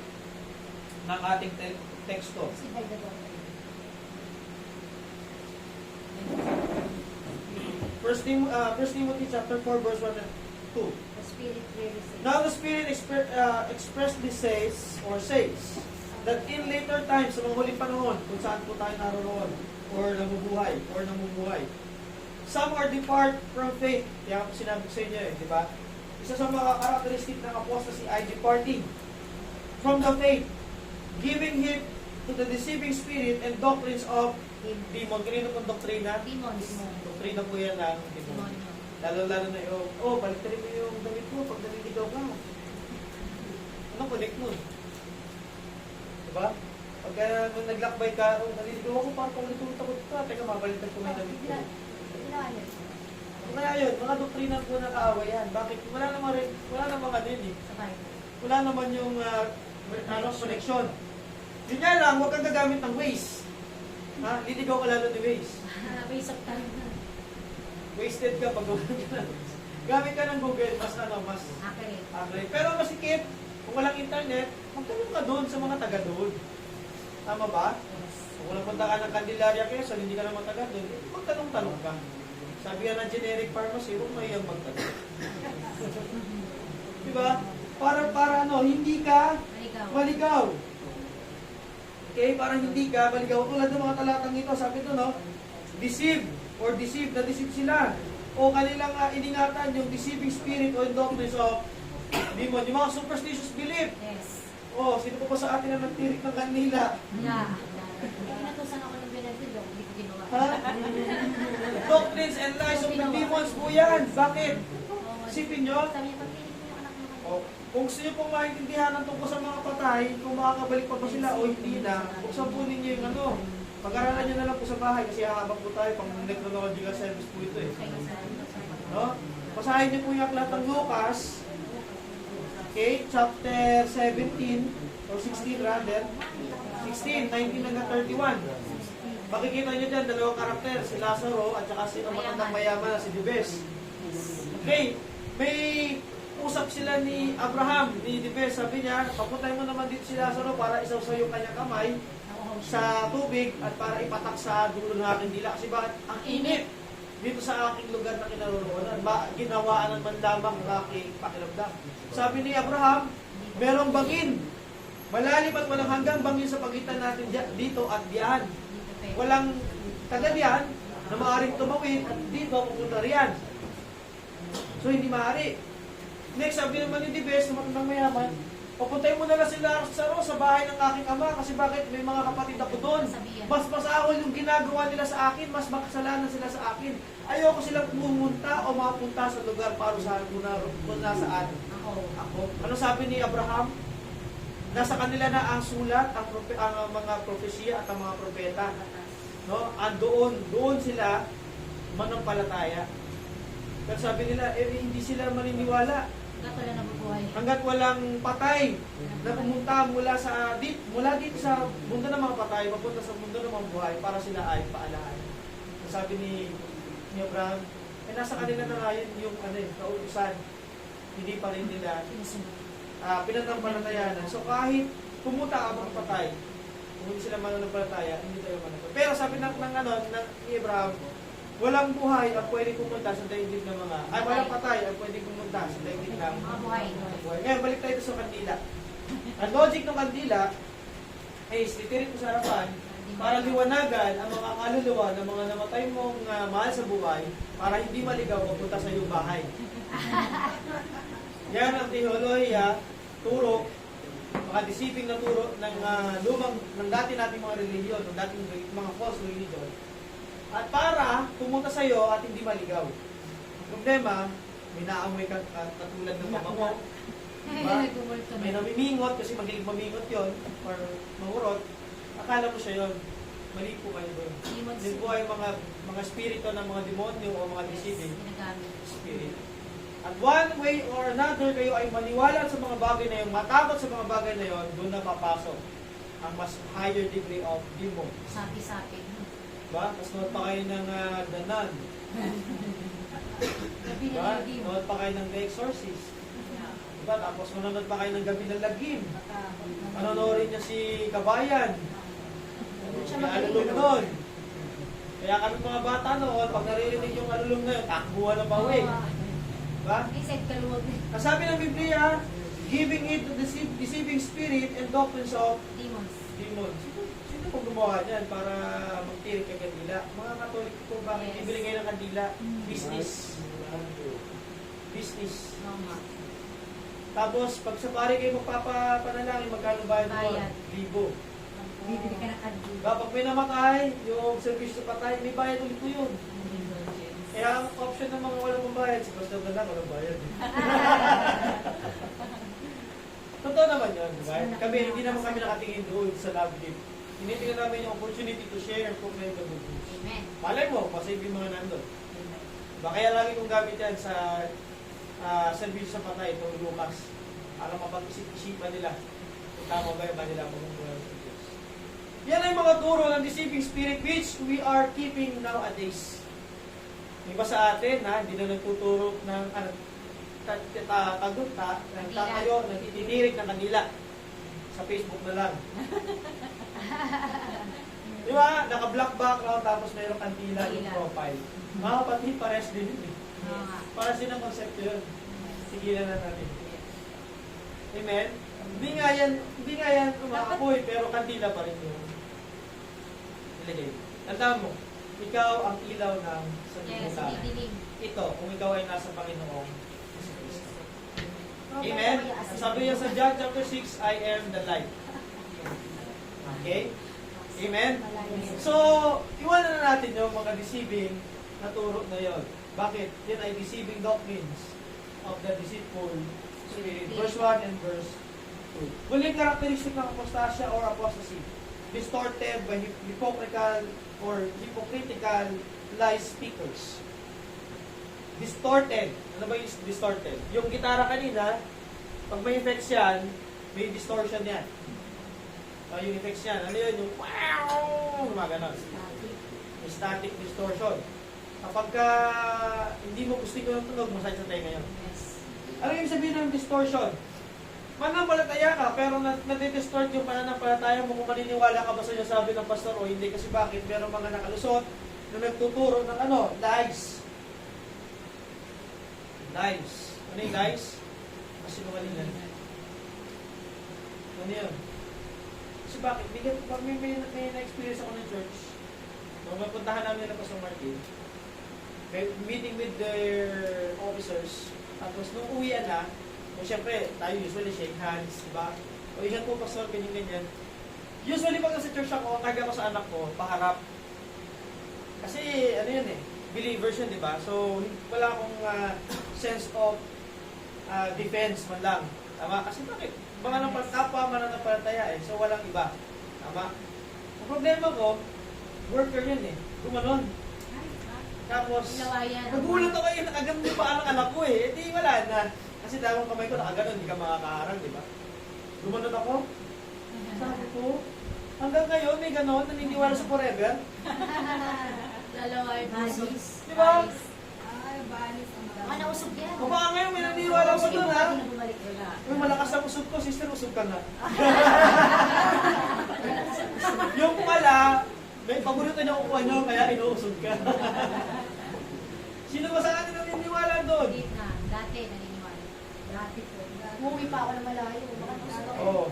ng ating teksto. Si by the doctrine. First Timothy chapter 4 verse 1 and 2. The Spirit clearly says. Now the Spirit expressly says that in later times, sa mga huling panahon, kung saan po tayo naroon, or namumuhay, some are depart from faith. Kaya po sinabi ko sa inyo di ba? Isa sa mga characteristic ng apostasy ay departing from the faith, giving heed to the deceiving spirit and doctrines of demon. Kanino pong doktrina? Demons. Doktrina po yan ng demon. Demonyo. Lalo-lalo na yung, baliktarin mo yung damit mo pag naliligaw ka. Anong connect mo? Diba? Pagka naglakbay ka, naliligaw ako, parang ulit-ulit ka. Teka, mabaliktad ko may damit ko. Kaya yun, mga doktrina po na kaaway yan. Bakit? Wala naman ano yun eh. Wala naman yung connection. Yun nga lang, huwag kang gagamit ng Waze. Ha? Liligaw ka lalo ni Waze. Waste of time na. Wasted ka pag gamit ka ng Google, mas accurate. Pero masikip, kung walang internet, magtanong ka doon sa mga taga doon. Tama ba? Kung walang punta ka ng Candelaria Quezon, hindi ka naman taga doon, magtanong-tanong ka. Sabi nga ng generic pharmacy, huwag mahiyang magtanong. Diba? Para hindi ka maligaw. Okay, para hindi ka maligaw. Tulad ng mga talatang ito, sabi ito, no? Deceive sila. O kanilang iningatan yung deceiving spirit o doctrines of demon. Yung mga superstitious belief. Yes. O, sino po pa sa atin na nagtirik ng kanila? Yeah. Natusan ako ng benefit, hindi ko ginawa. Ha? Doctrines and lies of the demons po yan. Bakit? Isipin nyo? Sabi niya, pagpilit mo yung anak mo. O, kung gusto nyo pong maintindihan ng tungkol sa mga patay, kung makakabalik pa ba sila o hindi na, buksan po ninyo yung ano. Pag-aralan nyo na lang po sa bahay kasi hahabang po tayo pang necronological service po ito eh. No? Basahin nyo po yung aklat ng Lucas, okay, chapter 17, or 16 rather, 16, 19 hanggang 31. Makikita nyo dyan, dalawang karakter, si Lazaro at saka si matandang mayaman na si Jebez. Okay, may usap sila ni Abraham, ni Jebez, sabi niya, papuntay mo naman dito si Lazaro para isawsaw yung kanyang kamay sa tubig at para ipatak sa dulo ng aking dila. Kasi bakit? Ang init dito sa aking lugar na kinaroroonan. Ginawaan man lamang ang aking pakiramdam. Sabi ni Abraham, merong bangin. Malalim at walang hanggang bangin sa pagitan natin dito at diyan. Walang tagalian na maaaring tumawid at dito pupunta riyan. So hindi maaari. Next, sabi naman ni Jebez na matandang mayaman, papuntay mo na lang si Lazaro sa bahay ng aking ama kasi bakit may mga kapatid ako doon. Mas masahol yung ginagawa nila sa akin, mas makasalanan sila sa akin. Ayoko silang pumunta o mapunta sa lugar para saan kung nasaan ako. Ano sabi ni Abraham? Nasa kanila na ang sulat, ang mga propesya at ang mga propeta. No? Doon sila manampalataya. Pero sabi nila, hindi sila maniniwala. Hanggat walang patay na pumunta mula dito sa mundo ng mga patay, papunta sa mundo ng mga buhay para sila ay paalahan. Sabi ni Abraham, nasa kanila na nga yun yung kautusan. Hindi pa rin nila pinanampalatayanan. So kahit pumunta ka mga patay, kung hindi sila mananampalataya, hindi tayo mananampalataya. Pero sabi ni Abraham, walang buhay ang pwedeng pumunta sa daigdig ng walang patay ang pwedeng pumunta sa daigdig ng mga buhay. Ngayon, balik tayo sa kandila. Ang logic ng kandila ay titirin ko sa harapan para liwanagan ang mga kaluluwa ng mga namatay mong mahal sa buhay para hindi maligaw pupunta sa iyong bahay. Yan ang teolohiya, turo, mga deceiving na turo ng dati nating mga religion, ng dating mga false religion. At para pumunta sa iyo at hindi maligaw. Ang problema, may naamoy kang katulad ng mamango. Diba? May namimingot kasi magiling mamingot yon or mahurot. Akala mo siya yon. Mali po kayo doon. Yun po ay mga spirito ng mga demonyo o mga deceiving spirit. At one way or another, kayo ay maniwala sa mga bagay na yun, matakot sa mga bagay na yun, doon na papasok ang mas higher degree of demon. Sapi-sapi. Diba? Mas nood pa kayo ng danan. Gabi Diba? na lagi. Nood pa kayo ng The Exorcist. Diba? Tapos manonood pa kayo ng Gabi ng Lagim. Manonood niya si Kabayan. Siya May magaling. alulong nun. Kaya kami mga bata noon, pag naririnig yung alulong na yun, takbuhan ng bawi. Diba? Isip kaluwag. Kasabi ng Biblia, giving it to deceiving spirit and doctrines of Demons. demons. Sino po gumawa niyan para magtirik ng kandila? Mga Katolik po, bakit Yes. ibili kayo ng kandila? Business. Business. Mama. Tapos, pag sa pari kayo magpapanalangin, magkano bayad mo? Bayad. 1,000. Bibili ka ng kandy. Kapag may namatay, yung service sa patay, may bayad ulit po yun. Kaya ang option ng mga walang pambayad, si Pastor na lang, walang bayad. Totoo naman yun, di ba? Kami, hindi naman kami nakatingin doon sa love gift. Tinitingnan namin yung opportunity to share and proclaim the good news. Amen. Malay mo, pasave yung mga nandun. Diba? Kaya lagi kong gamit yan sa service sa patay, itong Lucas. Para mapag-isip-isipan nila. Kung tama ba yung nila pagmumulan sa Diyos. Yan ay mga turo ng deceiving spirit which we are keeping nowadays. Iba sa atin, hindi na nagtuturo ng tagunta, nagtatayo, nagtitirik ng kanila. Sa Facebook na lang. Di ba? Naka-black background tapos mayroong kandila yung profile. Mga kapatid, pares din yun eh. Para silang konsepto yun. Sigilan na natin. Amen? Hindi nga yan kumakapoy, pero kandila pa rin yun. Ilagay. Tandaan mo, ikaw ang ilaw ng Yes, sanlibutan. bibiling. Ito, kung ikaw ay nasa Panginoong Kristo. Amen? Sabi niya sa John chapter 6, I am the light. Okay? Amen? So, iwanan na natin yung mga deceiving na turo na yon. Bakit? Yan ay deceiving doctrines of the deceitful spirit. Verse 1 and verse 2. Huling characteristic ng apostasya or apostasy. Distorted by hypocritical lies speakers. Distorted. Ano ba yung distorted? Yung gitara kanina, pag may effects yan, may distortion yan. Yung effects yan, ano yun? Yung wow! Gumaganon. Yung static distortion. Kapag hindi mo gusto yung tunog, masakit sa tenga yun. Yes. Ano yung sabihin ng distortion? Mananampalataya ka, pero nadidistort yung pananampalataya mo kung maniniwala ka ba sa sabi ng pastor o hindi. Kasi bakit? Meron mga nakalusot na nagtuturo ng lies. Lies. Ano yung lies? Masinungalingan. Ano yun? Kasi bakit? Pag may na-experience ako ng church, nung mapuntahan namin ng Pastor Martin, meeting with their officers, tapos nung uwian na, siyempre, tayo usually shake hands, diba? O ingat po, Pastor, ganyan-ganyan. Usually, pag nasa church ako, karga ko sa anak ko, paharap. Kasi, ano yun believers yun, diba? So, wala akong sense of defense man lang. Tama? Kasi bakit? Mga kapwa mananampalataya so walang iba. Tama? Ang problema ko, worker yun Gumanon. Tapos, nagulat ako nakaganon yung paa ng anak ko di wala na. Kasi dalawang kamay ko nakaganon, hindi ka makakaharang, di ba? Gumanon ako. Sabi ko, hanggang ngayon may ganon, naniniwala sa forever. Dalawa ay basis. Di ba? Ay, balis ang Mga nausog yan. O baka ngayon may naniniwala pa doon Hindi na bumalik. Yung malakas na usog ko, sister, usog ka na. Yung pala, may paborito niya kukuha niyo, kaya inuusog ka. Sino ba sa atin ang naniniwala doon? Hindi na. Dati naniniwala. Dati po. Umuwi pa ako ng malayo. Baka nausog ako. Oo.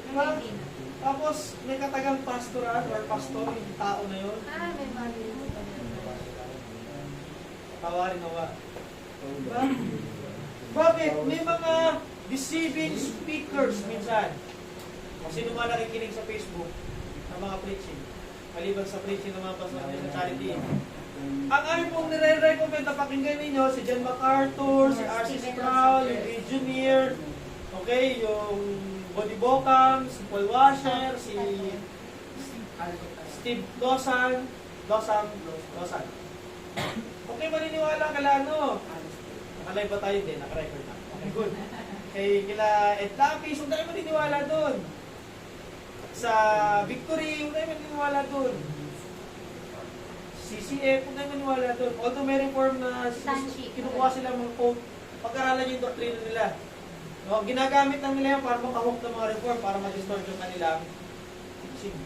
Diba? Hindi na. Tapos, may katagang pastoral or pastor, yung tao na yun. May bagay. Tawarin na ba? Diba? Bakit? May mga deceiving speakers minsan. Kung sino man nakikinig sa Facebook ng mga preaching, maliban sa preaching ng mga pastor sa charity, ang amin pong nire-recommend na pakinggan ninyo, si John MacArthur, si R.C. Sproul, yung engineer, okay, yung Body Bocam, si Paul Washer, si Steve Dosan. Okay, maniniwala ka lang, no? Nakalive ba tayo? Hindi, naka-record na. Okay, good. Okay, kila Ed Lapis, huwag tayo maniniwala doon. Sa Victory, huwag tayo maniwala doon. CCF, huwag tayo maniwala doon. Although may reform na Stanchi. kinukuha sila mga quote, pag-aralan yung doktrina nila. No, ginagamit lang nila yan para makahok ng mga reform, para ma-distort yung kanilang teaching.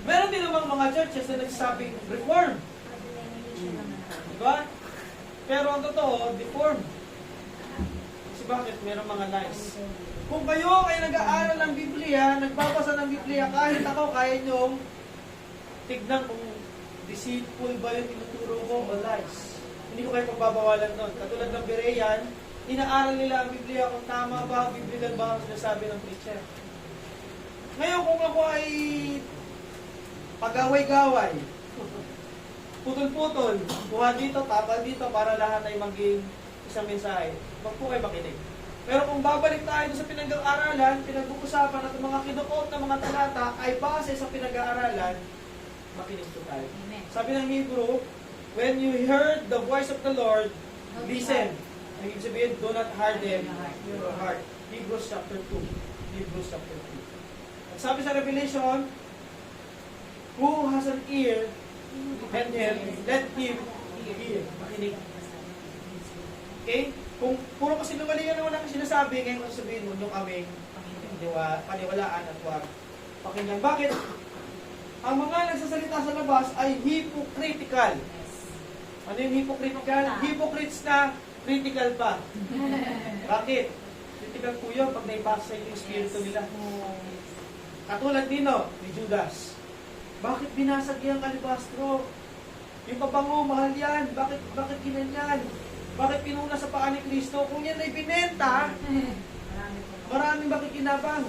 Meron din namang mga churches na nagsasabing reform. Diba? Pero ang totoo, deform. Kasi bakit? Meron mga lies. Kung kayo ay nag-aaral ng Biblia, nagbabasa ng Biblia, kahit ako, kaya nyong tignan kung deceitful ba yung tinuturo ko o lies. Hindi ko kayo pagbabawalan nun. Katulad ng Berean, inaaral nila ang Biblia kung tama ba, biblical ba ang sinasabi ng preacher. Ngayon, kung ako ay pag-away-gaway, putol-putol, kuha dito, tapal dito, para lahat ay maging isang mensahe, wag po kayo makinig. Pero kung babalik tayo sa pinag-aaralan, pinag-uusapan at mga kinuot na mga talata ay base sa pinag-aaralan, makinig po tayo. Amen. Sabi ng Hebrew, when you heard the voice of the Lord, listen. Ang ibig sabihin, do not harden your heart. Hebrews chapter 2. Hebrews chapter 2. At sabi sa Revelation, who has an ear, and let him hear. Makinig. Okay? Kung puro kasinungalingan na walang sinasabi, ngayon kung sabihin mo, nung aming paniwalaan at huwag pakinggan. Bakit? Ang mga nagsasalita sa labas ay hypocritical. Ano yung hypocritical? Hypocrites na critical pa. Bakit? Critical po yun pag naipasa yung espiritu nila. Katulad nino, ni Judas. Bakit binasag yung alibastro? Yung pabango, mahal yan. Bakit ginanyan? Bakit pinuna sa paa ni Kristo? Kung yan ay binenta, maraming makikinabang.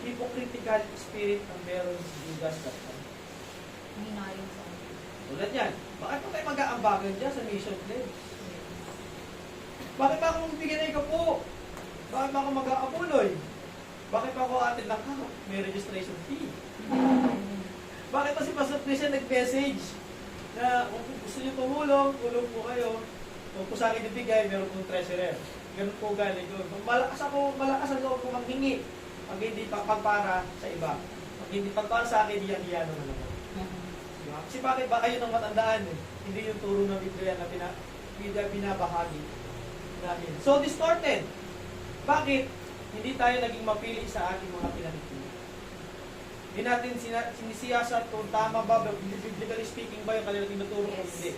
Hypocritical spirit ang meron si Judas. Tulad yan. Bakit pa tayo mag-aambagan dyan sa mission pledge? Bakit pa ako magbigay na ikaw po? Bakit pa ako mag-aapuloy? Bakit pa ako atin lang ka? May registration fee. Bakit pa si Pastor Christian nag-message na kung gusto niyo tumulong, tulong po kayo. Kung po sa akin ibigay, meron pong treasurer. Ganun po galing doon. Kung malakas ang loob ko manghingi, pag hindi pagpara sa iba. Pag hindi pagpara sa akin, hiyan-hiyan naman ako. Diba? Kasi bakit ba kayo nang matandaan eh? Hindi yung turo ng Biblia na binabahagi namin. So distorted. Bakit? Hindi tayo naging mapili sa ating mga pinanitinig. Hindi natin sinisiyasat kung tama ba, biblically speaking ba yung kanilang tinuturo o hindi.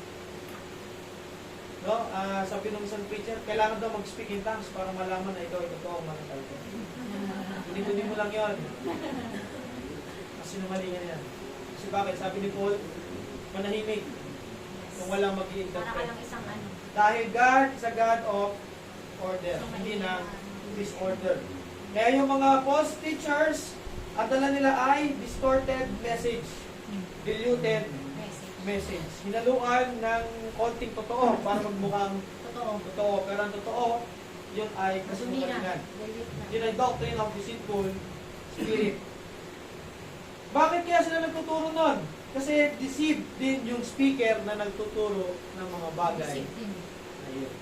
No? Sabi ng isang preacher, kailangan daw mag-speak in tongues para malaman na ikaw ay totoo ang makakal ko. Hindi mo lang yun. Kasi numalingan yan. Kasi bakit? Sabi ni Paul, manahimik kung walang Para ka mag-i-interpret. lang isang ano. Dahil God is a God of order, hindi na disorder. Kaya yung mga false teachers, ang dala nila ay distorted message, diluted message. Hinaluan ng konting totoo para magmukhang totoo. Pero ang totoo, yun ay kasinungalingan. Yun ay doctrine of deceitful spirit. Bakit kaya sila nagtuturo nun? Kasi deceived din yung speaker na nagtuturo ng mga bagay. Ayun.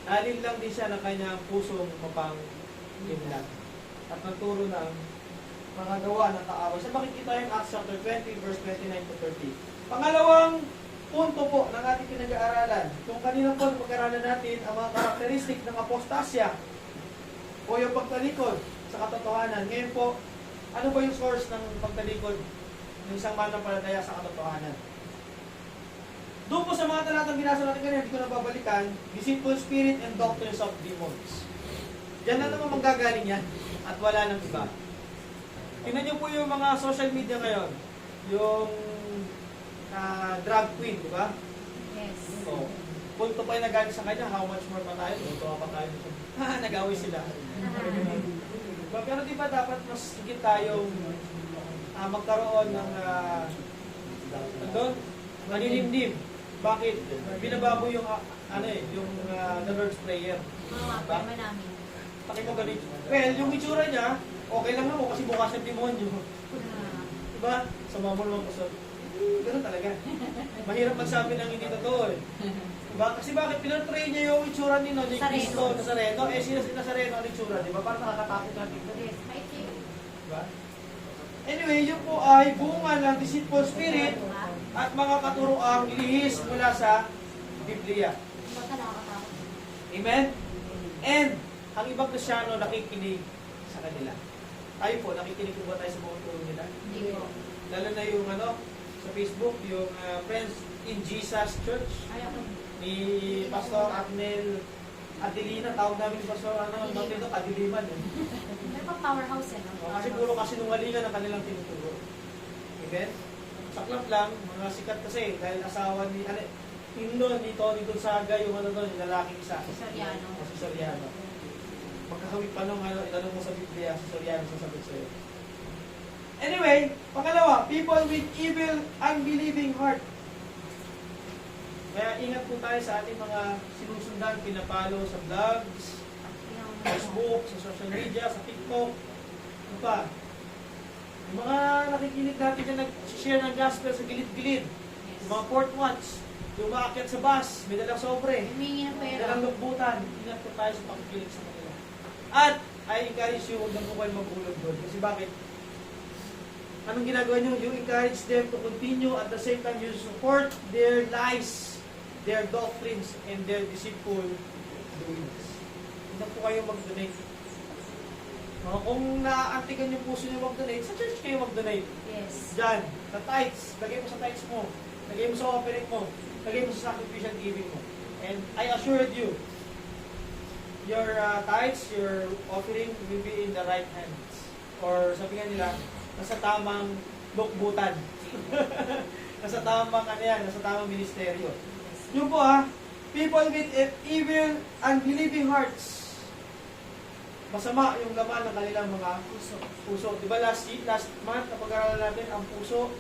Alin lang din siya ng kanyang pusong mapanglimlang. At nagturo ng mga gawa ng kaaway. Sa makikita yung Acts chapter 20, verse 29 to 30. Pangalawang punto po ng ating pinag-aaralan. Kung kanina po pag-aaralan natin ang mga karakteristik ng apostasya o yung pagtalikod sa katotohanan. Ngayon po, ano ba yung source ng pagtalikod ng isang mananampalataya sa katotohanan? Doon po sa mga talatang binasa natin kanina, hindi ko na babalikan, deceitful spirit and doctrines of demons. Diyan na naman manggagaling yan at wala nang iba. Tingnan niyo po yung mga social media ngayon. Yung drag queen, di ba? Yes. So, punto pa yung nagaling sa kanya, how much more pa tayo? Punto pa tayo. Nag-away sila. Pero di ba dapat mas higit tayong magkaroon ng manilimlim. Bakit? Binababo yung the Lord's Prayer. Mga problema namin. Pakit mo ganito. Well, yung itsura niya, okay lang ako kasi bukas ng demonyo. Diba? Sa mga mo ko sa ganun talaga. Mahirap magsabi ng hindi totoo eh. Diba? Kasi bakit pinatray niya yung itsura ni Cristo Nazareno? Eh, sila si Nazareno ang itsura, diba? Parang nakakatakot natin. Yes, may chip. Diba? Anyway, yun po ay bunga ng deceitful spirit at mga katuroang ilihis mula sa Biblia. Baka nakakatakot. Amen? And, ang ibang Kristyano nakikinig sa kanila. Tayo po, nakikinig po ba tayo sa mga turo nila? Hindi po. Lalo na yung sa Facebook, yung Friends in Jesus Church Ay, ako. ni Pastor Arnel Adelina, tawag namin ni Pastor Martin ito, Kadiliman. May pang powerhouse eh, no? Kasi puro kasinungalingan ang kanilang tinuturo. Amen? Saklap lang, mga sikat kasi, dahil asawa ni, ni Tony Gonzaga, yung yung lalaking isa. Soriano. Si Soriano. Magkakawit pa nung itanong mo sa Biblia, si Soriano sasagot sa'yo. Anyway, pangalawa, people with evil, unbelieving heart. Kaya ingat po tayo sa ating mga sinusundan, pinapalo sa vlogs, Facebook, sa social media, sa TikTok. Ano pa? Yung mga nakikinig natin na nag-share ng gospel sa gilid-gilid. Yung mga port watch, yung maakyat sa bus, may dalang sobre, Humingi ng may pera. dalang lugbutan. Ingat po tayo sa pakikinig sa kanila. At I encourage you, huwag na po kayo maghulog doon. Kasi bakit? Anong ginagawa nyo? You encourage them to continue, at the same time you support their lies, their doctrines, and their deceitful doings. Hindi na po kayo mag-donate. Kung naaantigan yung puso nyo mag-donate, sa church kayo mag-donate. Yes. Diyan, sa tithes, lagay mo sa tithes mo, lagay mo sa offering mo, lagay mo sa sacrificial giving mo. And I assured you, your tithes, your offering will be in the right hands. Or sabi nga nila, nasa tamang lukbutan. Nasa tamang nasa tamang ministeryo. Yun po people with evil, unbelieving hearts. Masama yung laman ng kanilang mga puso. Diba last month, napag-aralan natin, ang puso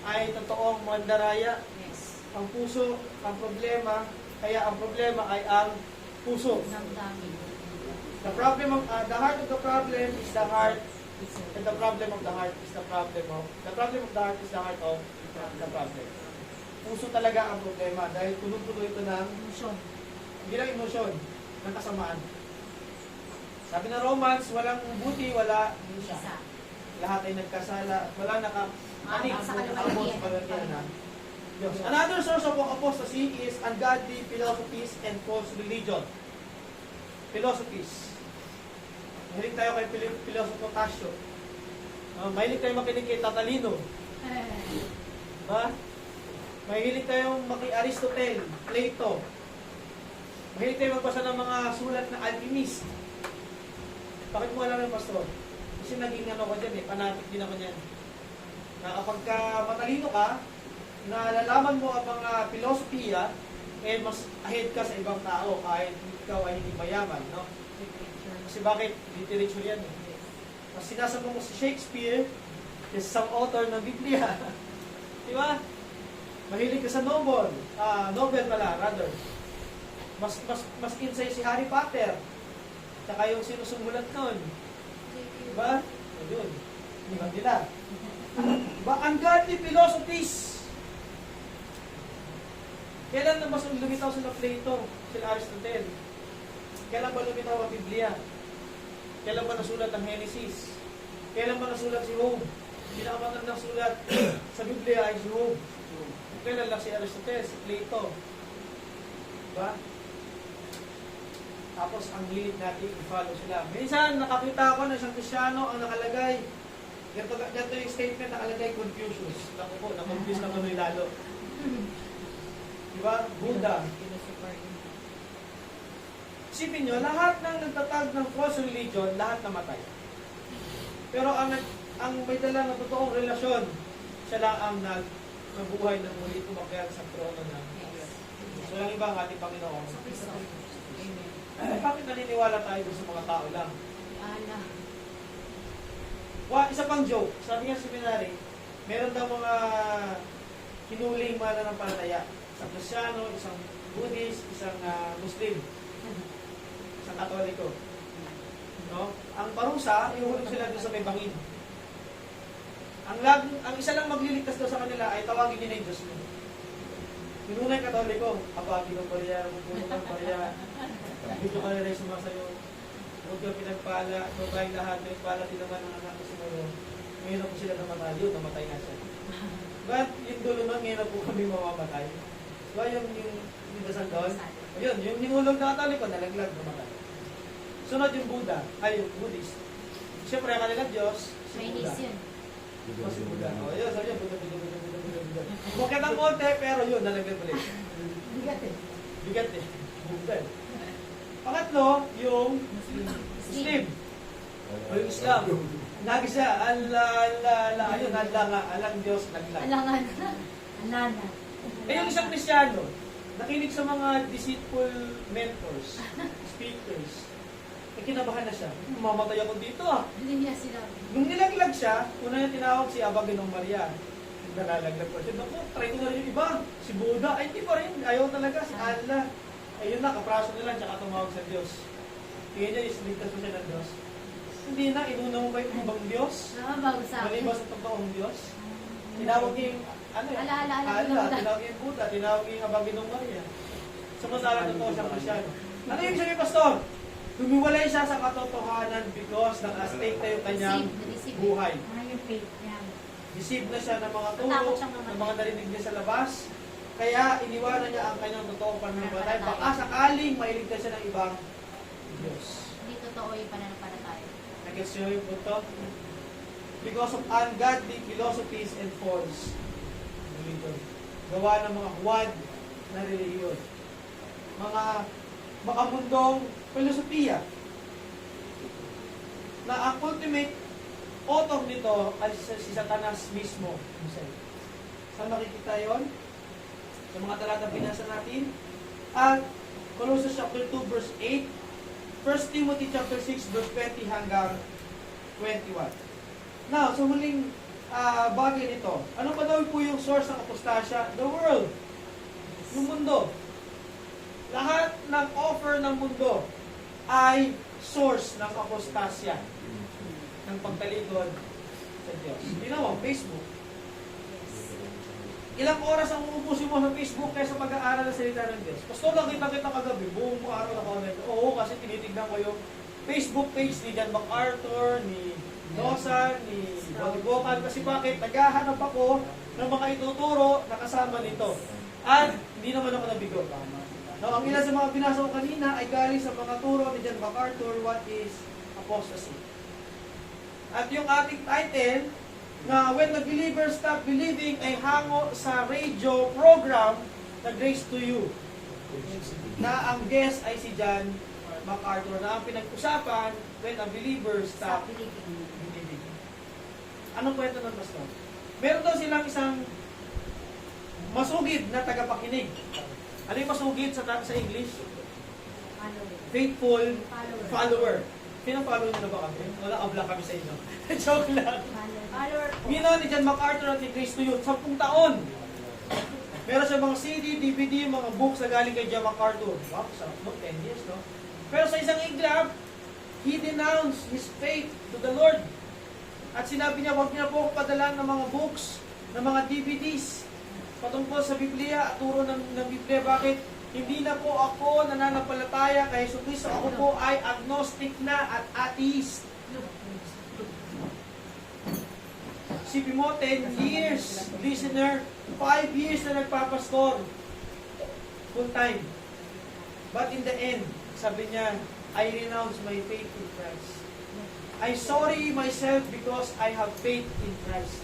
ay totoong mandaraya. Yes. Ang puso, ang problema, kaya ang problema ay ang puso. Damdamin. The heart of the problem is the heart, and the problem of the heart is the problem of the heart is the heart of the problem. Puso talaga ang problema dahil tuloy-tuloy ito ng Emotion. hindi lang emosyon, ng kasamaan. Sabi ng Romans, walang buti, wala Isa. lahat ay nagkasala, wala nakapanig Sa sa kalagayan. kalagayan ng Diyos. Another source of apostasy is ungodly philosophies and false religion. Philosophies. Mahilig tayo kay Philosopher Tasio. Mahilig tayo makinig kay Tatalino. Diba? Mahilig tayong maki-Aristotle, Plato. Mahilig tayo magbasa ng mga sulat na alchemist. Bakit mo alam yung pastor? Kasi naging ko dyan fanatic din ako dyan. Na kapag matalino ka, nalalaman mo ang mga filosofiya, mas ahead ka sa ibang tao kahit ikaw ay hindi mayaman, no? Kasi bakit? Literature yan. Mas sinasama mo si Shakespeare, isang author ng Biblia. Di ba? Mahilig ka sa novel rather. Mas insay si Harry Potter. Tsaka yung sinusumulat nun. Diba? Ayun. Diba nila? Diba? Ungodly philosophies. Kailan na mas lumitaw sila Plato, sila Aristotle? Kailan ba lumitaw ang Biblia? Kailan ba nasulat ang Genesis? Kailan ba nasulat si Job? Pinakamagandang sulat sa Biblia ay si Job. Kailan lang si Aristotle, si Plato. Diba? Tapos ang hilig natin i-follow sila. Minsan nakakita ako ng isang Kristyano ang nakalagay, ganito yung statement nakalagay, Confucius. Naku po, na-confuse na tuloy lalo. Diba? Buddha. Isipin nyo, lahat ng nagtatag ng false religion, lahat namatay. Pero ang may dala na totoong relasyon, siya lang ang nabuhay na muli umakyat sa trono ng Diyos. So lang iba ang ating Panginoon. Bakit naniniwala tayo sa mga tao lang? Isa pang joke. Sabi nga sa seminary, meron daw mga hinuling mananampalataya. Isang Kristyano, isang Buddhist, isang Muslim, isang Katoliko. No? Ang parusa, iuhulog sila doon sa may bangin. Ang isa lang magliligtas daw sa kanila ay tawagin niya na yung Diyos mo. Yung unang Katoliko, abagi ng Maria, magpulong ng Maria, dito ka na rin sumasayo, huwag ka pinagpala, huwag kayong lahat, pinagpala tinaman ng anak ko sumulo. Ngayon na po sila namatay, yun, namatay na siya. But yung dulo nun, ngayon na po kami mamamatay. Diba yung dasal doon? Ayun, yung ningulog na katoliko, nalaglag, namatay. Sunod yung Buddha, ay yung Buddhist. Siyempre, ang kanilang Diyos, si Buddha. Chinese yun. O, si Buddha. O, yun, sabi niya, Buddha. Bukit ang konti, pero yun, nalaglag ulit. Bigat eh. Bigat eh. Buddha. Pangatlo, yung Muslim. O yung Islam. Lagi siya, ayun, alang Diyos, naglag. Alangan. Alana. Eh, yung isang Kristyano, nakinig sa mga deceitful mentors, speakers, kinabahan na siya. Mamatay ako dito ah. Hindi niya sila. Nung nilaglag siya, una niya tinawag si Aba Ginong Maria. Nalalaglag ko siya. Naku, try ko na rin yung iba. Si Buddha, ay hindi pa rin. Ayaw talaga, si Allah. Ayun na, kapraso nila, tsaka tumawag sa Diyos. Tingnan niya, isligtas mo siya ng Diyos. Hindi na, inuna mo ba yung ibang Diyos? Bago sa akin. Maliban sa totoong Diyos? Tinawag niya yung, ano eh? Ala. Allah, tinawag niya yung Buddha, tinawag niya yung Aba Ginong Maria. Samantala totoo siyang Kristyano. Ano yung sabi, Pastor? Humiwalay siya sa katotohanan because naka-stake na yung kanyang buhay. Yung faith niya. Deceived na siya ng mga Natakot turo, siyang mamatay. ng mga narinig niya sa labas. Kaya iniwanan niya ang kanyang totoong pananampalataya. Baka sakaling mailigtas siya ng ibang Diyos. Hindi totoo yung pananampalataya. Nag-gets niyo yung punto? Because of ungodly philosophies and false religion. Gawa ng mga huwad na religion. Mga makamundong filosofiya na ang ultimate author nito ay si Satanas mismo. Saan makikita yon? Sa mga talatang binasa natin. At Colossians chapter 2 verse 8, 1 Timothy chapter 6 verse 20 hanggang 21. Now, sa huling bagay nito, ano ba daw po yung source ng apostasya? The world. Yung mundo. Lahat ng offer ng mundo ay source ng apostasya, ng pagtalikod sa Diyos. Tingnan mo, Facebook. Ilang oras ang uubusin mo sa Facebook kaysa pag-aaral ng salita ng Diyos? Pastor, nakita kita kagabi, buong araw na comment. Oo, kasi tinitignan ko yung Facebook page ni John MacArthur, ni Nosan, ni Bobby Bocan. Kasi bakit? Naghahanap ako ng mga ituturo na kasama nito. At hindi naman ako nabigo. Now, ang ilan sa mga binasa ko kanina ay galing sa mga turo ni John MacArthur, What is Apostasy? At yung ating title, na When the Believer Stop Believing ay hango sa radio program na Grace to You. Na ang guest ay si John MacArthur, na ang pinag-usapan, When a Believer Stop Believing. Anong kwento ng pastor? Meron daw silang isang masugid na tagapakinig. Ano yung masugid sa English? Faithful follower. Pinang-follow nyo na ba kami? Wala kabla kami sa inyo. Joke lang. Follower. Ginawa ni John MacArthur at ni Grace to You, 10 taon. Meron siya mga CD, DVD, mga books na galing kay John MacArthur. Wow, sarap mo, 10 years, no? Pero sa isang iglap, he denounced his faith to the Lord. At sinabi niya, huwag niya po padala ng mga books, ng mga DVDs, patungkol sa Biblia at turo ng Biblia. Bakit? Hindi na po ako nananampalataya kay Jesucristo. Ako po ay agnostic na at atheist. Isipin mo, 10 years, listener, 5 years na nagpapastor. Full time. But in the end, sabi niya, I renounce my faith in Christ. I'm sorry myself because I have faith in Christ.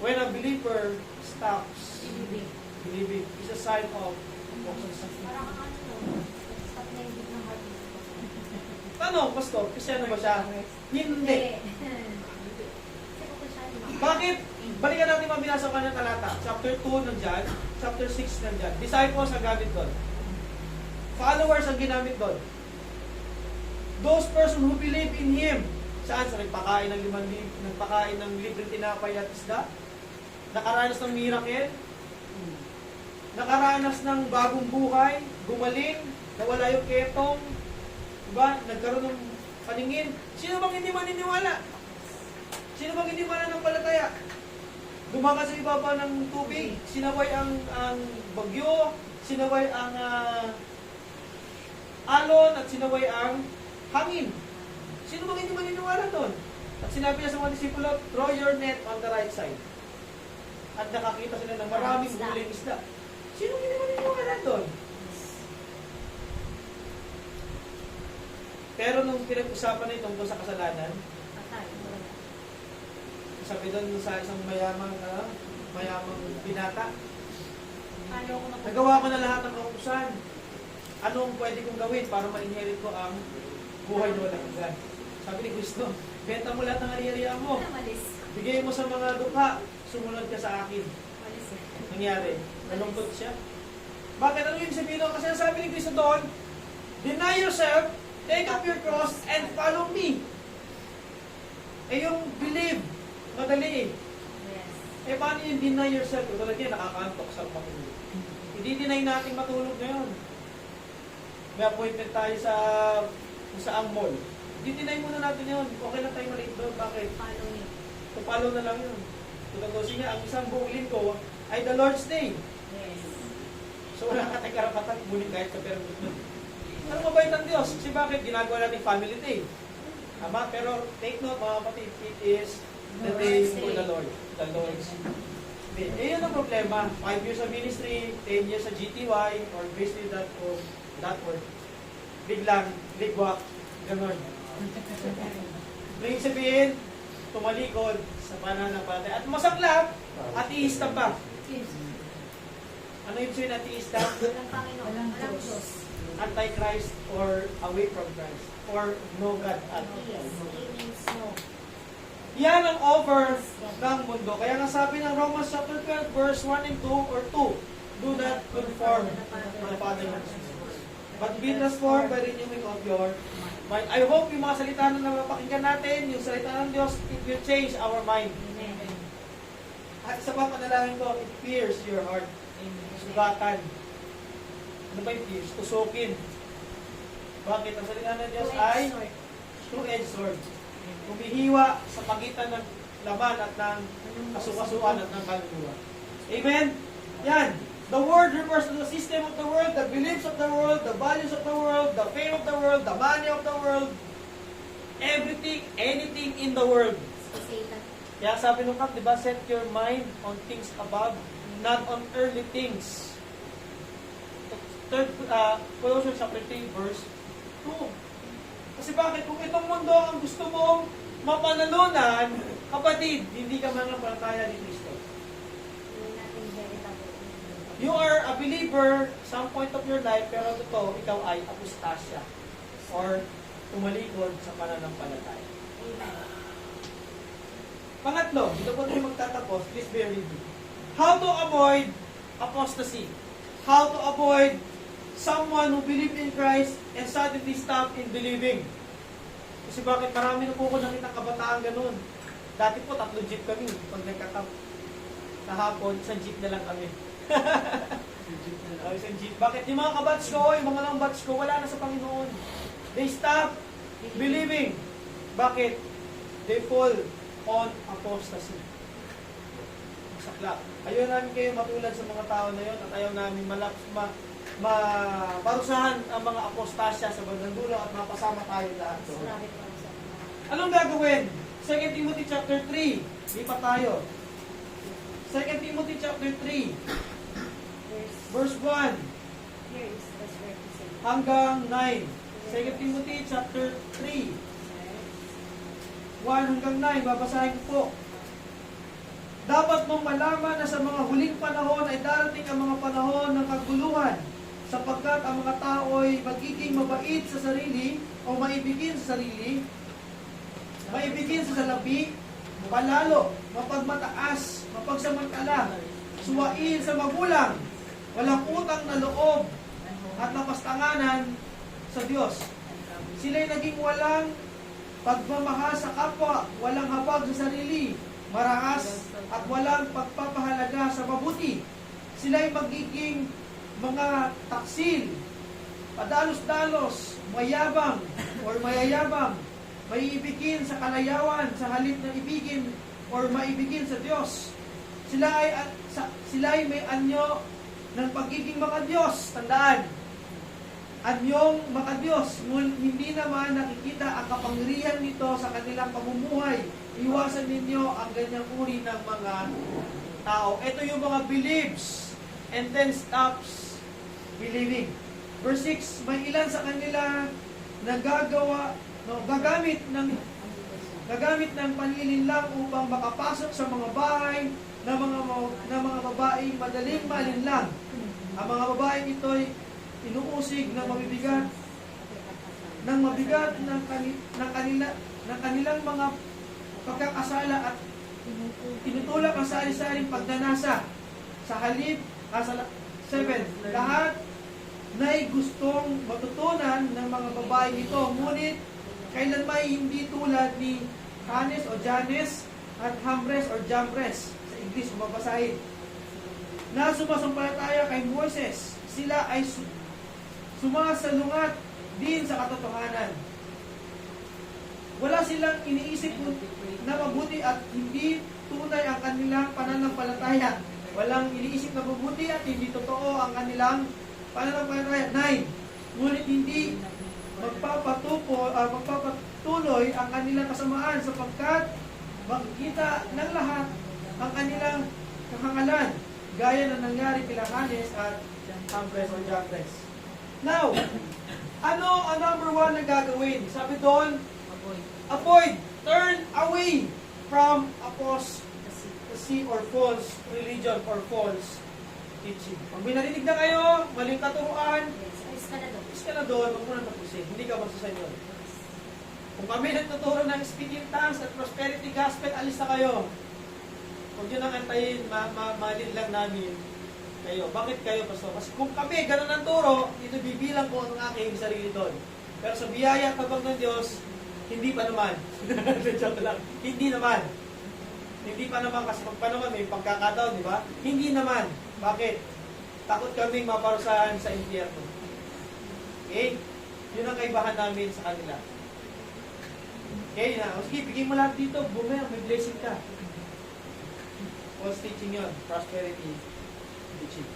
When a believer stops believing, is a sign of apostasy. Parang stop na yung ng heart. Tanong, Pastor, Kristyano ba siya? Hindi. Bakit? Balikan natin mga binasa ko ng talata. Chapter 2 nandyan, chapter 6 nandyan. Disciples ang gamit doon. Followers ang ginamit doon. Those person who believe in Him. Saan? Sa nagpakain ng 5,000, nagpakain ng libreng tinapay at isda? Nakaranas ng miracle? Nakaranas ng bagong buhay? Gumaling? Nawala yung ketong? Diba? Nagkaroon ng paningin? Sino bang hindi maniniwala? Sino bang hindi mananampalataya? Gumaga sa ibaba ng tubig, sinaway ang bagyo, sinaway ang alon, at sinaway ang hangin. Sino bang hindi maniniwala doon? At sinabi niya sa mga disipulo, throw your net on the right side. At nakakita sila ng maraming huling isda. Sino hindi maniniwala doon? Pero nung pinag-usapan na tungkol sa kasalanan, sabi doon sa isang mayamang binata, nagawa ko na lahat ng kautusan. Anong pwede kong gawin para ma-inherit ko ang buhay na walang hanggan? Sabi ni Kristo, benta mo lahat ng ari-arian mo. Bigay mo sa mga dukha, sumunod ka sa akin. Nangyari, nalungkot siya. Bakit? Ano yung sabihin doon? Kasi sabi ni Kristo doon, deny yourself, take up your cross, and follow me. Eh yung believe, madali eh. Eh paano yung deny yourself? Ito talaga yan, nakakaantok sa matulog. Hindi deny natin matulog ngayon. May appointment tayo sa mall. Hindi deny muna natin yun. Okay lang tayo maliit doon. Bakit? Follow na lang yun. Tutusin niya, ang isang buong linggo ay the Lord's Day. So wala ka tayong karapatan kunin kahit sa permit mo. Ano mabait ang Diyos? Kasi bakit? Ginagawa natin family day. Tama? Pero take note mga kapatid, it is the day for the Lord. The Lord's Day. Eh yun ang problema. 5 years of ministry, 10 years sa GTY, or basically that word. Biglang, ligwak, ganon. May sabihin, tumalikod sa pananampalataya. At masaklap, ateista pa. Ano yung sabihin ateista? Walang Panginoon, walang Diyos. Antichrist or away from Christ. Or no God at all. Yes, it means no. Yan ang offer ng mundo. Kaya nga sabi ng Romans chapter 12, verse 1 and 2 or 2, do not conform to the pattern of this world, but be transformed by renewing of your mind. I hope yung mga salita na napapakinggan natin, yung salita ng Diyos, it will change our mind. At isa pa panalangin ko, it pierce your heart. Sugatan. Ano ba yung pierce? Tusukin. Bakit? Ang salita ng Diyos ay two-edged sword. Humihiwa sa pagitan ng laman at ng kasukasuan at ng kaluluwa. Amen? Yan. The word refers to the system of the world, the beliefs of the world, the values of the world, the fame of the world, the money of the world, everything, anything in the world. Satan. Kaya sabi nung kap, di ba, set your mind on things above, not on earthly things. Colossians chapter 3, verse 2. Kasi bakit? Kung itong mundo ang gusto mong mapanalunan, kapatid, hindi ka mananampalataya ni Kristo. You are a believer some point of your life, pero totoo, ikaw ay apostasya or tumalikod sa pananampalataya. Pangatlo, dito po tayo magtatapos, please bear with me. How to avoid apostasy? How to avoid someone who believed in Christ and suddenly stopped in believing? Kasi bakit marami na po ko nakita kabataan ganun. Dati po, 3 jeep kami. Pag nagkatap sa hapon, 1 jeep na lang kami. Isang jeep. Bakit? Yung mga kabats ko, yung mga lang bats ko, wala na sa Panginoon. They stop believing. Bakit? They fall on apostasy. Masaklap. Ayaw namin kayo matulad sa mga tao na yun at ayaw namin maparusahan ang mga apostasya sa bandang dulo at mapasama tayo lahat doon. Anong gagawin? 2 Timothy chapter 3. Di pa tayo. 2 Timothy chapter 3. Verse 1 hanggang 9. 2 Timothy chapter 3. 1 hanggang 9. Babasahin ko po. Dapat mong malaman na sa mga huling panahon ay darating ang mga panahon ng kaguluhan, sapagkat ang mga tao ay magiging mabait sa sarili o maibigin sa sarili, maibigin sa salapi, palalo, mapagmataas, mapagsamantala, suwain sa magulang, walang utang na loob, at napastanganan sa Diyos. Sila'y naging walang pagmamahal sa kapwa, walang habag sa sarili, marahas, at walang pagpapahalaga sa mabuti. Sila'y magiging mga taksil, padalos-dalos, mayabang, or mayayabang, maiibigin sa kalayawan sa halip na ibigin or maibigin sa Diyos. Sila ay may anyo ng pagiging mga Diyos. Tandaan, anyong makadiyos, ngunit hindi naman nakikita ang kapangyarihan nito sa kanilang pamumuhay. Iwasan ninyo ang ganyang uri ng mga tao. Ito yung mga believes and then stops believing. Verse 6, may ilan sa kanila gagamit ng panlilinlang upang makapasok sa mga bahay ng mga babaeng madaling malinlang. Ang mga babaeng ito'y inuusig ng mabibigat ng kanilang mga pagkakasala at tinutulak ang sari-saring pagdanasa. Sa halip, 7, lahat na'y gustong matutunan ng mga babae ito, ngunit kailanman hindi tulad ni Hanes o Janes at Hambres o Jambres sa English kung mabasahin, na sumasampalataya kay Moises. Sila ay sumasalungat din sa katotohanan. Wala silang iniisip na mabuti at hindi tunay ang kanilang pananampalataya. Walang iniisip na mabuti at hindi totoo ang kanilang pananampalataya. 9. Ngunit hindi magpapatuloy ang kanilang kasamaan sapagkat makikita ng lahat ang kanilang kahangalan, gaya na nangyari kila Hanes at Hambres o Jambres. Now, ano ang number 1 na gagawin? Sabi doon, avoid, turn away from apostasy or false religion or false teaching. Pag may narinig na kayo, maling katuruan, Alis ka na doon. is ka na doon, huwag mo na tapusin. Hindi ka magsasanyon. Kung kami nagtuturo ng speaking tongues at prosperity gospel, alis na kayo. Huwag nyo nang antayin, malin lang namin kayo. Bakit kayo, Pastor? Kasi kung kami ganun ang turo, ito bibilang ko ang aking sarili doon. Pero sa biyaya at pabag ng Diyos, hindi pa naman. Joke lang. Hindi naman. Hindi pa naman kasi pag pa naman may pagkakataon, di ba? Hindi naman. Bakit? Takot kaming maparusahan sa impyerno. Okay? Yun ang kaibahan namin sa kanila. Okay na. O sige, bigyan mo lahat dito. Bumer, may blessing ka. False teaching yun. Prosperity teaching.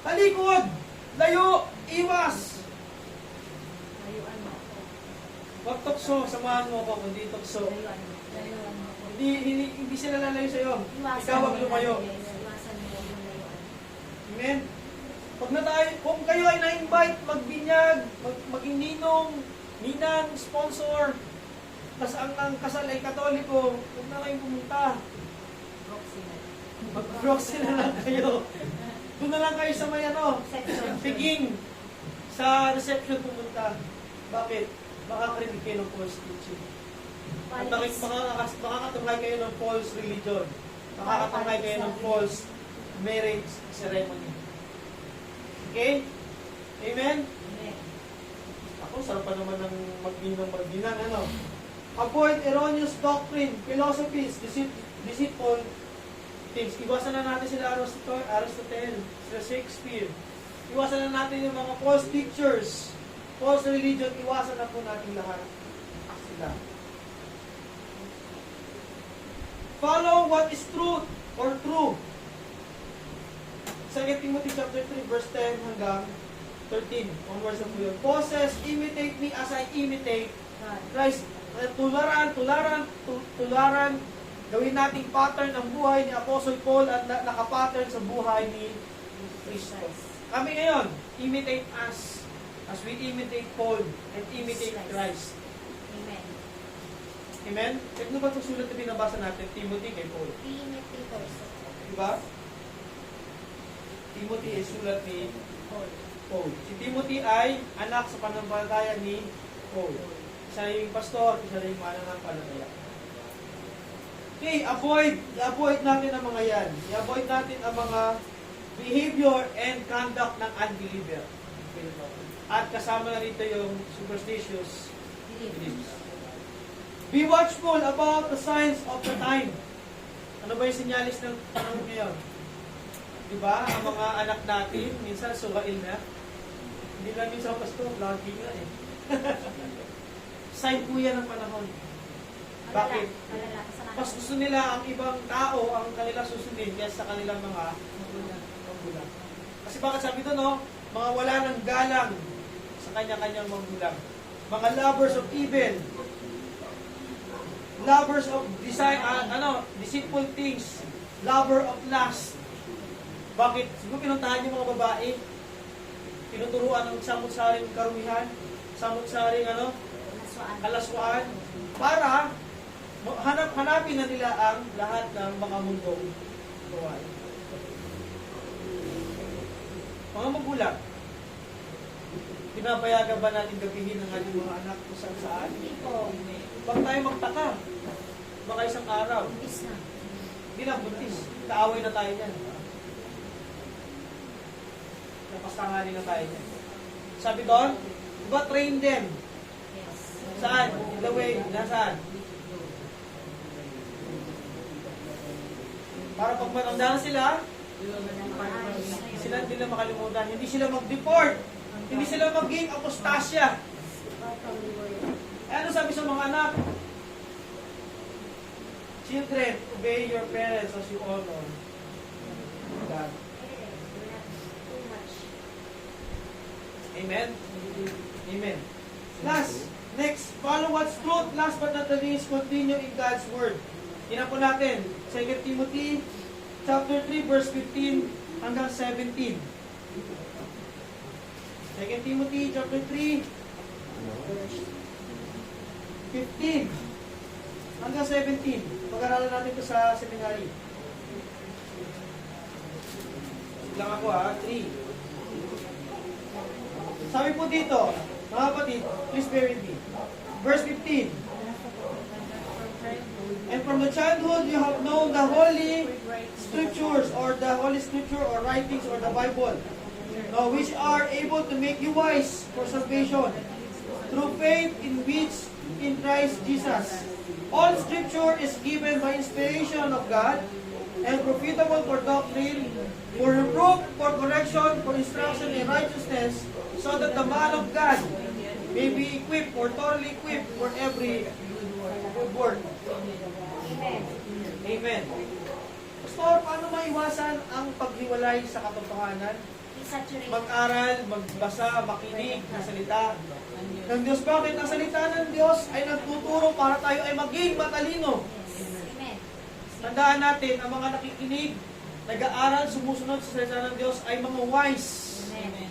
Talikod! Layo! Iwas! Layuan mo ako. Huwag tukso. Samahan mo ako. Hindi tukso. Layuan mo. Layuan mo ako. Hindi sila lalayo sa'yo. Iwasan Ikaw ang mo lumayo. yan. Iwasan mo yung layuan. Amen? Pag na tayo, kung kayo ay na-invite, magbinyag, maging ninang, sponsor, tas ang kasal ay katoliko, huwag na kayong pumunta. Mag-proxy na lang kayo. Doon na lang kayo sa may piging. Sa reception pumunta. Bakit? Makakarinig kayo ng false teaching. At makakatunghay kayo ng false religion. Makakatunghay kayo ng false marriage ceremony. Okay? Amen? Ako, sarap pa naman ng magbilang, ano? Avoid erroneous doctrine, philosophies, deceitful things. Iwasan na natin sila Aristotle, sila Shakespeare. Iwasan na natin yung mga false teachers, false religion. Iwasan na po natin lahat sila. Follow what is truth or true. 2 Timothy chapter 3 verse 10 hanggang 13. Onwards na po yun. Possess, imitate me as I imitate Christ. Tularan. Gawin nating pattern ang buhay ni Apostle Paul at nakapattern sa buhay ni Cristo. Kami ngayon, imitate us as we imitate Paul and imitate Christ. Amen. Amen? Ano ba itong sulat na binabasa natin? Timothy kay Paul. Timothy first. Diba? Timothy ay sulat ni Paul. Si Timothy ay anak sa pananampalataya ni Paul. Isa yung pastor, isa yung mananampalataya. Okay, i-avoid natin ang mga yan. I-avoid natin ang mga behavior and conduct ng unbeliever. At kasama na rito yung superstitious beliefs. Be watchful about the signs of the time. Ano ba yung sinyalis ng panahon ngayon? Diba? Ang mga anak natin, minsan suwail na. Hindi lang minsan pastor, vlogging na eh. Sign po yan ng panahon. Bakit? Mas gusto nila ang ibang tao ang kanila susundin kaysa sa kanilang mga magulang. Kasi bakit sabi doon, no? Mga wala ng galang sa kanya-kanyang magulang. Mga lovers of evil, lovers of deceitful things, lover of lust. Bakit? Siguro pinuntahan yung mga babae, tinuturuan ng samut-saring karumihan, samut-saring Naswaan. kalaswaan, para hanapin na nila ang lahat ng mga mundong gawain. Mga magulang, pinapayagan ba natin gabihin ang ating mga anak kung saan? Hindi po. Huwag tayo magtaka. Baka isang araw, Umpis na. hindi na buntis. Kaaway na tayo niyan. Napastangali na tayo niyan. Sabi doon, diba train them? Yes. Saan? In the way, nasaan? Para pag matanda na sila, sila hindi na makalimutan. Hindi sila mag-deport. Hindi sila maging apostasya. Eh, ano sabi sa mga anak? Children, obey your parents as you honor God. Too much. Amen? Amen. Next, follow what's truth. Last but not the least, continue in God's Word. Tingnan po natin, 2 Timothy chapter 3, verse 15 hanggang 17. 2 Timothy chapter 3, 15 hanggang 17. Pag-aralan natin ito sa seminary. Lang ako 3. Sabi po dito, mga kapatid, please bear with me. Verse 15. And from the childhood you have known the holy scriptures or the holy scripture or writings or the Bible, which are able to make you wise for salvation through faith in Christ Jesus. All scripture is given by inspiration of God and profitable for doctrine, for reproof, for correction, for instruction in righteousness, so that the man of God may be equipped or thoroughly equipped for every good work. Amen. Amen. Pastor, paano maiwasan ang paghiwalay sa katotohanan? Desaturate. Mag-aral, magbasa, makinig ng salita ng Diyos. Bakit? Ang salita ng Diyos ay nagtuturo para tayo ay maging matalino. Amen. Tandaan natin, ang mga nakikinig, nag-aaral, sumusunod sa salita ng Diyos ay mga wise. Amen.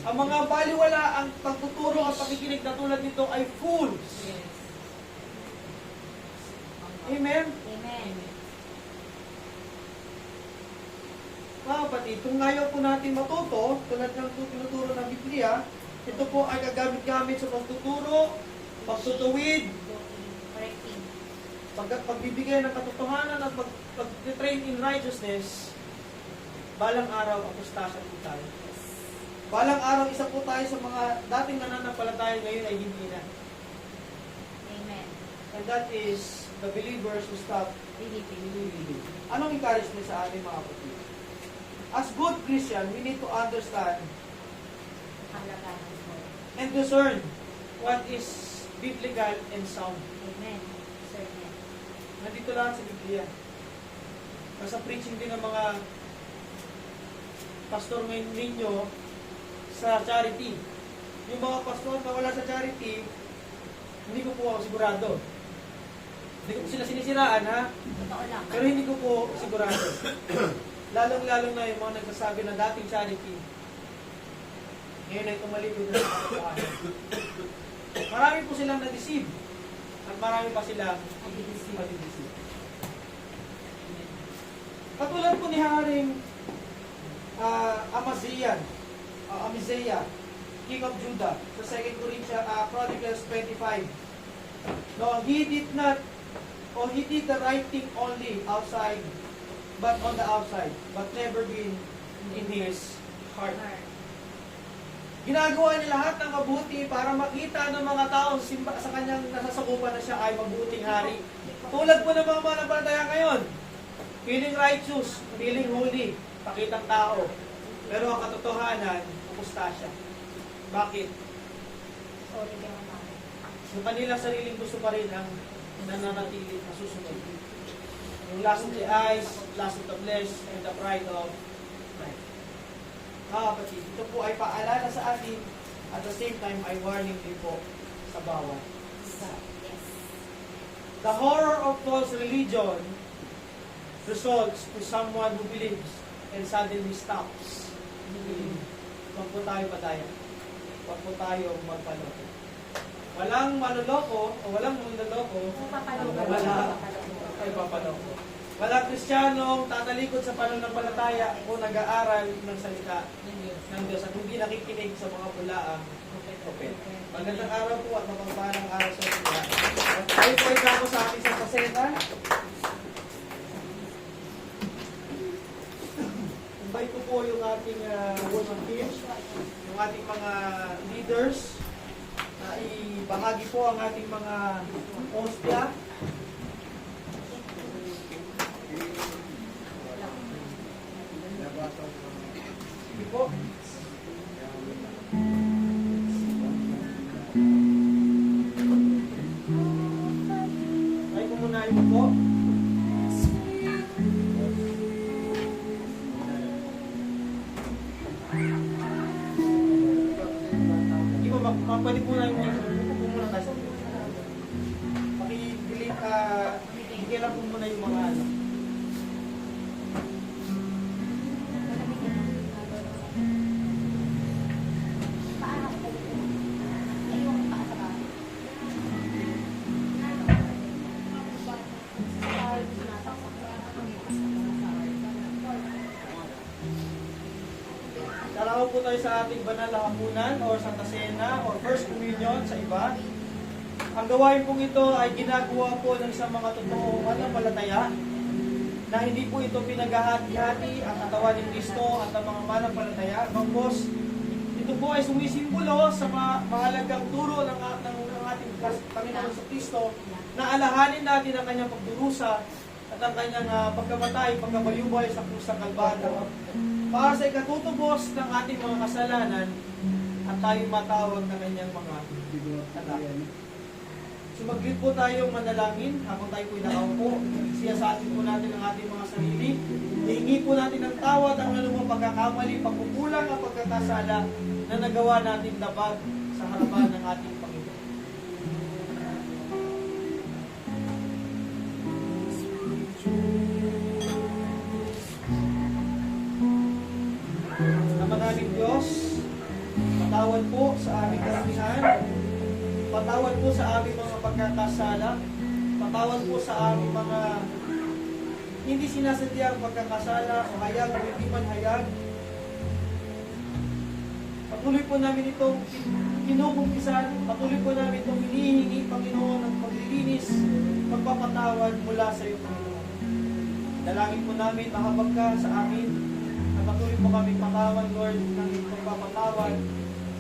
Ang mga baliwala, ang pagtuturo at pakikinig na tulad nito ay fools. Amen? Amen. Mga kapatid, kung ngayon po natin matuto, tulad ng tinuturo ng Biblia, ito po ay gagamit-gamit sa pagtuturo, pagtutuwid, Correcting. pagbibigay ng katotohanan at pag-train in righteousness, balang araw apostasya po tayo. Balang araw isa po tayo sa mga dating nananampalataya ngayon ay hindi na. Amen. And that is the believers who stop believing. Anong encouragement sa ating mga kapatid? As good Christian, we need to understand Halagaan po. and discern what is biblical and sound. Amen. Certainly. Nandito lang sa Biblia. Nasa preaching din ng mga pastor ngayon ninyo sa charity. Yung mga pastor na wala sa charity, hindi ko po ako sigurado. Hindi ko po sila sinisiraan, ha? Totoo lang. Pero hindi ko po sigurado. Lalong-lalong na yung mga nagsasabi na dating charity, ngayon ay tumalikod na sa katotohanan. Marami po silang na-deceive. At marami pa silang madi-deceive. Katulad po ni Haring Amaziah, King of Judah, sa 2 Chronicles 25. No, he did the right thing only outside, but on the outside, but never been in his heart. Ginagawa niya lahat ng mabuti para makita ng mga tao sa kanyang nasasakupan na siya ay mabuting hari. Tulad po ng mga mananampalataya ngayon, feeling righteous, feeling holy, pakitang tao. Pero ang katotohanan, apostasya. Bakit? Sorry ka naman. Yung kanilang sariling gusto pa rin ang nananatili na susunod. Yung lust of the eyes, lust of the flesh, and the pride of life. Mga kapatid, ito po ay paalala sa atin At the same time, ay warning din po sa bawat isa. Yes. The horror of false religion results to someone who believes and suddenly stops believing. Huwag po tayo patayan. Huwag po tayo magpaloko. Walang maloloko o walang manloloko, wala ay papaloko. Walang Kristiyanong tatalikod sa pananampalataya o nag-aaral ng salita ng Diyos at hindi nakikinig sa mga bulaang propet. Magandang araw po at mapagpalang araw sa inyo. Tayo po ay kako sa ating Santa Cena. Invite ko po yung ating women team, yung ating mga leaders, na ibahagi po ang ating mga hostya. Sige po. Ay ko muna yung po. Hindi ko pwede po na yung upo muna tayo. Pakibiling bigyan lang po muna yung mga ano. Paano ko po? Ayun, paa sa bahay. Dalaw po tayo sa ating banal na hapunan or Santa Cena or First Communion sa iba. Ang gawain pong ito ay ginagawa po ng isang mga totoong mananampalataya na hindi po ito pinaghahati-hati ang katawan ni Kristo at ang mga mananampalataya. Bagkus, ito po ay sumisimbolo sa mahalagang turo ng ating Panginoon sa Kristo na alahanin natin ang kanyang pagdurusa at ang kanyang pagkamatay, pagkabayubay sa krus ng Kalbaryo para sa ikatutubos ng ating mga kasalanan at tayo matawag ng kanyang mga anak. Sumaglit po tayong manalangin habang tayo po'y nakaupo. Siyasatin po natin ang ating mga sarili. Hihingi po natin ng tawad ang anumang pagkakamali, pagkukulang at pagkakasala na nagawa natin labag sa harapan ng ating Panginoon. Ama naming Diyos, patawad po sa aming karamihan, patawad po sa aming mga pagkakasala, patawad po sa aming mga hindi sinasadyang pagkakasala o hayag o hindi man hayag. Patuloy po namin itong kinukumpisan, patuloy po namin itong hinihingi, Panginoon, ng paglilinis, pagpapatawad mula sa iyo, Panginoon. Dalangin po namin, mahabag ka sa amin, na patuloy po kami patawan, Lord, ng pagpapatawad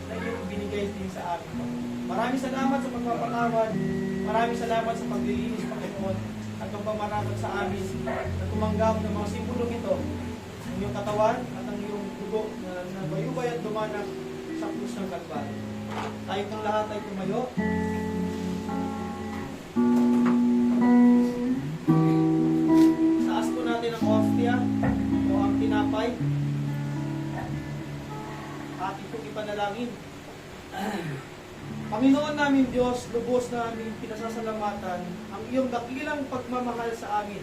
na iyong binigay din sa amin, Panginoon. Maraming salamat sa pagpapatawad, maraming salamat sa paglilinis, Panginoon, at pagpamarapat sa amin na tumanggap ng mga simbolong ito, ang iyong katawan at ang iyong dugo na bayubay at dumanak sa krus ng Kalbaryo. Tayo ng lahat ay tumayo. Taas po natin ang hostia o ang tinapay. Ating pong ipanalangin. Panginoon namin Diyos, lubos namin pinasasalamatan ang iyong dakilang pagmamahal sa amin.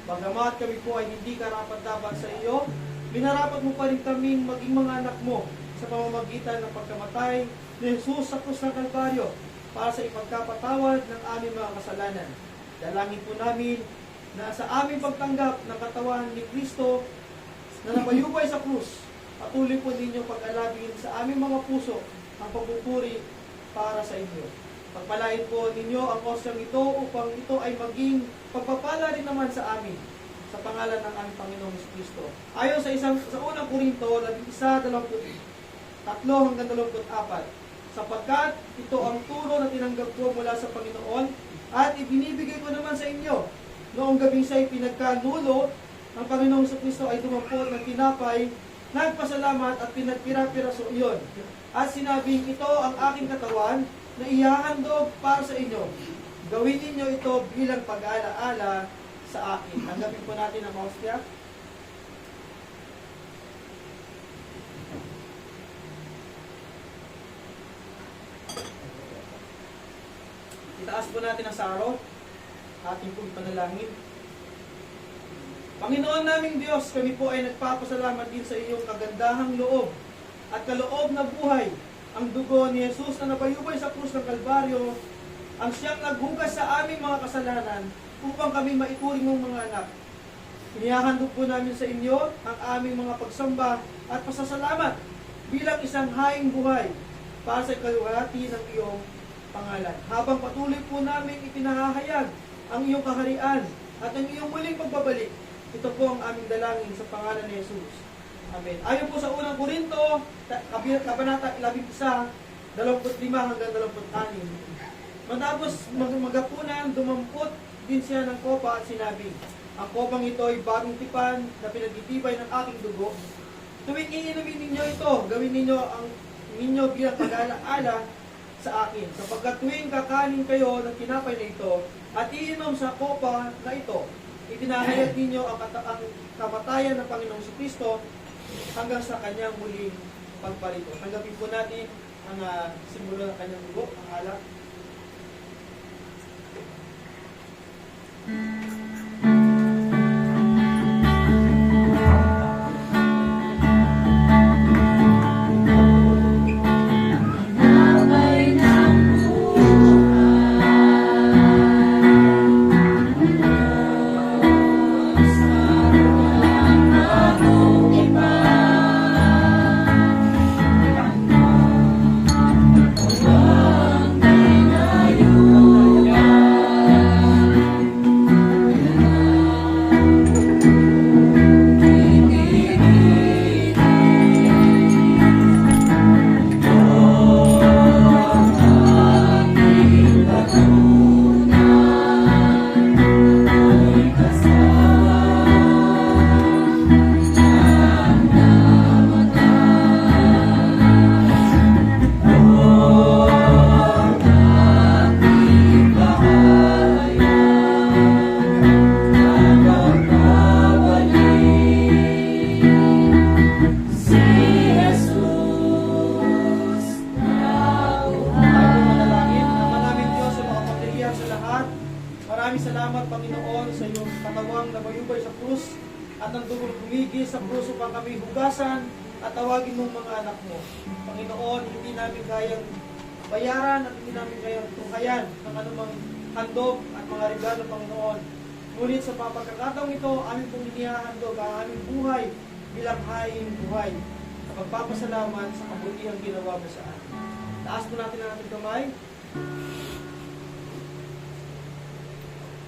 Bagamat kami po ay hindi karapat-dapat sa iyo, minarapat mo pa rin kaming maging mga anak mo sa pamamagitan ng pagkamatay ni Jesus sa krus ng Kalbaryo para sa ipagkapatawad ng aming mga kasalanan. Dalangin po namin na sa aming pagtanggap ng katawan ni Kristo na nabayubay sa krus, patuloy po ninyo pag-alagin sa aming mga puso ang pagpupuri para sa inyo. Pagpalain po ninyo ang osyang ito upang ito ay maging pagpapala rin naman sa amin sa pangalan ng aming Panginoong Kristo. Ayon sa unang Korinto 11:23 hanggang 24, sapagkat ito ang turo na tinanggap ko mula sa Panginoon at ibinibigay ko naman sa inyo. Noong gabing siya'y pinagkanulo, ang Panginoong Kristo ay dumampot ng tinapay, nagpasalamat at pinagpira-piraso iyon. At sinabing, ito ang aking katawan na ihahandog para sa inyo. Gawin ninyo ito bilang pag-aala-ala sa akin. Tanggapin po natin ang hostia. Itaas po natin ang saro. Ating pong panalangin. Panginoon naming Diyos, kami po ay nagpapasalamat din sa iyong kagandahang loob at kaloob na buhay. Ang dugo ni Jesus na nabayubay sa krus ng Kalbaryo, ang siyang naghugas sa aming mga kasalanan upang kami maituring mong mga anak. Inihahandog po namin sa inyo ang aming mga pagsamba at pasasalamat bilang isang haing buhay para sa kaluwalhati ng iyong pangalan. Habang patuloy po namin ipinahahayag ang iyong kaharian at ang iyong muling pagbabalik, ito po ang aming dalangin sa pangalan ni Jesus. Amen. Ayon po sa unang Korinto, Kabanata 11, 25 hanggang 26. Matapos magapunan, dumampot din siya ng kopa at sinabi, ang kopang ito ay bagong tipan na pinagtitibay ng aking dugo. Tuwing iinumin ninyo ito, gawin ninyo ang ninyo bilang pag-alaala sa akin. Sapagkat tuwing kakanin kayo ng tinapay na ito at iinom sa kopa na ito, itinahayag ninyo ang kamatayan ng Panginoong Kristo hanggang sa kanyang muling pagparito. Tanggapin po natin ang simbolo ng kanyang dugo, ang alak. Maraming salamat, Panginoon, sa iyong katawang nabayubay sa krus at ang dugong humigi sa krus upang kami hugasan at tawagin mong mga anak mo. Panginoon, hindi namin kayang bayaran at hindi namin kayang tunghayan ng anumang handog at mga regalo, Panginoon. Ngunit sa pagkakataong ito, aming pong inihahandog ang aming buhay bilang haing buhay. Sa pagpapasalamat sa kabutihang ginawa mo sa amin. Taas po natin ang ating kamay.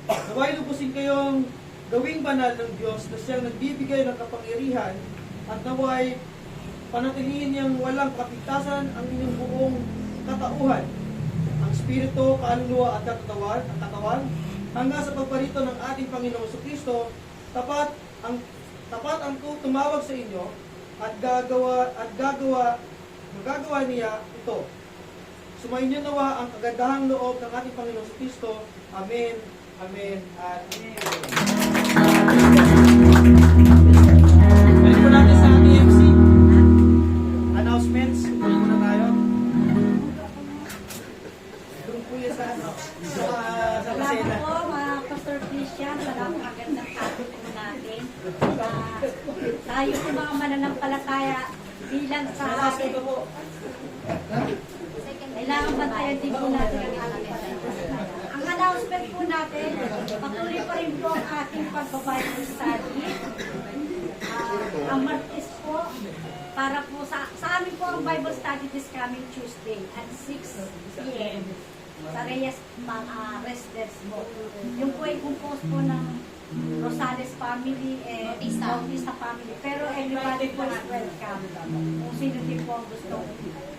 Naway lubusin kayong gawing banal ng Diyos na siyang nagbibigay ng kapangyarihan at naway panatilihin niyang walang kapigtasan ang inyong buong katauhan, ang spirito, kaluluwa at katawan, hanggang sa pagparito ng ating Panginoong Kristo. Tapat ang tumawag sa inyo at magagawa niya ito. Sumainyo nawa ang kagandahang loob ng ating Panginoong Kristo. Amen. Amen at amen. Balik po natin sa ating MC. Announcements. Balik muna tayo. Doon po yan sa Salamat kasena. po mga Pastor Christian sa napakagandang topic po natin. Tayo po mga mananampalataya bilang sa atin. Kailangan bantayan din po natin ang ating pananampalataya. Ang announcement po natin, patuloy pa rin po ang ating pag-Bible study. Ang Martes po, para po sa amin po ang Bible study this coming Tuesday at 6 p.m. sa Reyes Residence po. Yung po ay composed po ng Rosales family and Bautista family. Pero everybody po is welcome. Kung sino din po ang gusto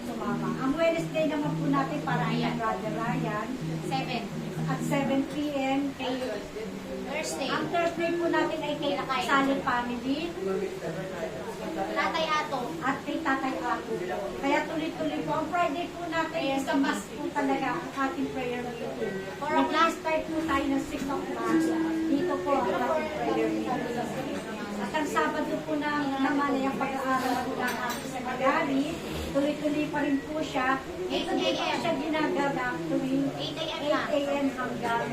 sumama. Ang Wednesday naman po natin para kay Brother Ryan. 7. At 7 p.m. kay Thursday. ang Thursday po natin ay kay Salud family Tatay Ato. at kay Tatay Ato. Kaya tuloy-tuloy po. Ang Friday po natin is the must po talaga ang ating prayer meeting. Mag-start po tayo ng 6 o'clock. Dito po ang ating prayer meeting. At ang Sabado po naman ay ang pag-aaral po ng ating seminary tuloy-tuloy pa rin po siya. Ito din po siya ginaganap tuwing 8 a.m. 8 lang. a.m. hanggang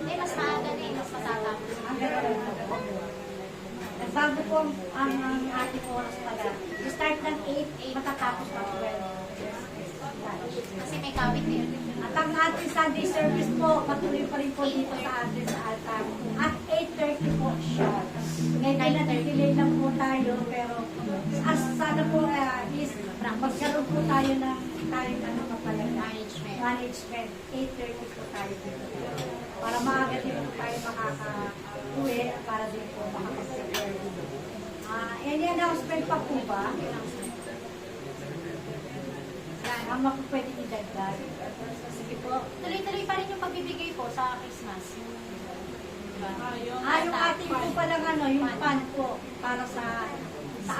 Hindi, mas maaga na mas matatapos. bago po ang ating oras pala. Start ng 8, matatapos pa 12. Kasi may kawit din. At ang ating Sunday service po, patuloy pa rin po dito sa atin sa altar. At 8:30 po siya. Ngayon na-delay lang po tayo, pero sana po is magkaroon po tayo ng management. 8:30 po tayo dito. Para maaga din po tayo makaka-uwi, para din po makaka-prepare. Any announcement pa po ba? Ang pwede idagdag. Sige po. Tuloy-tuloy pa rin yung pagbibigay po sa Christmas. Yung ating po palang yung pan po para sa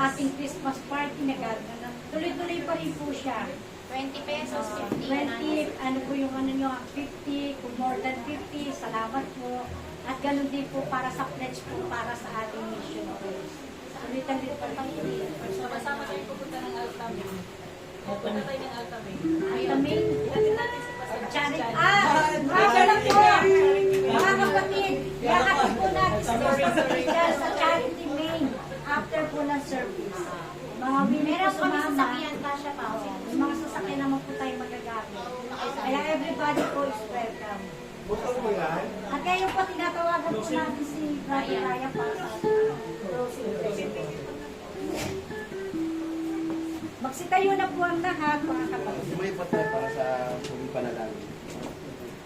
ating Christmas party na gagawin. Tuloy-tuloy pa rin po siya. 20 pesos, 50. 20, ano po yung 50, kung more than 50, salamat po. At ganun din po para sa pledge po para sa ating mission. Tuloy-tuloy pa rin po. Sama-sama tayo pupunta ng Altaming. Pupunta tayo ng Altaming. Altaming. Natin natin si Pastor. Charity. Brother lang po. Mga kapatid, yakapin po natin si Pastor Richard sa charity main after po ng service. Mga willing po Meron kami sumama. sasakyan pa siya pa. Yung mga sasakyan naman po tayo magagamit. Kaya everybody po is welcome. Bukod mo yan. At ngayon po tinatawagan po natin si Brother Raya para sa closing prayer. Magsitayo na po ang lahat, mga kapatid. May po tayo para sa huling panalangin.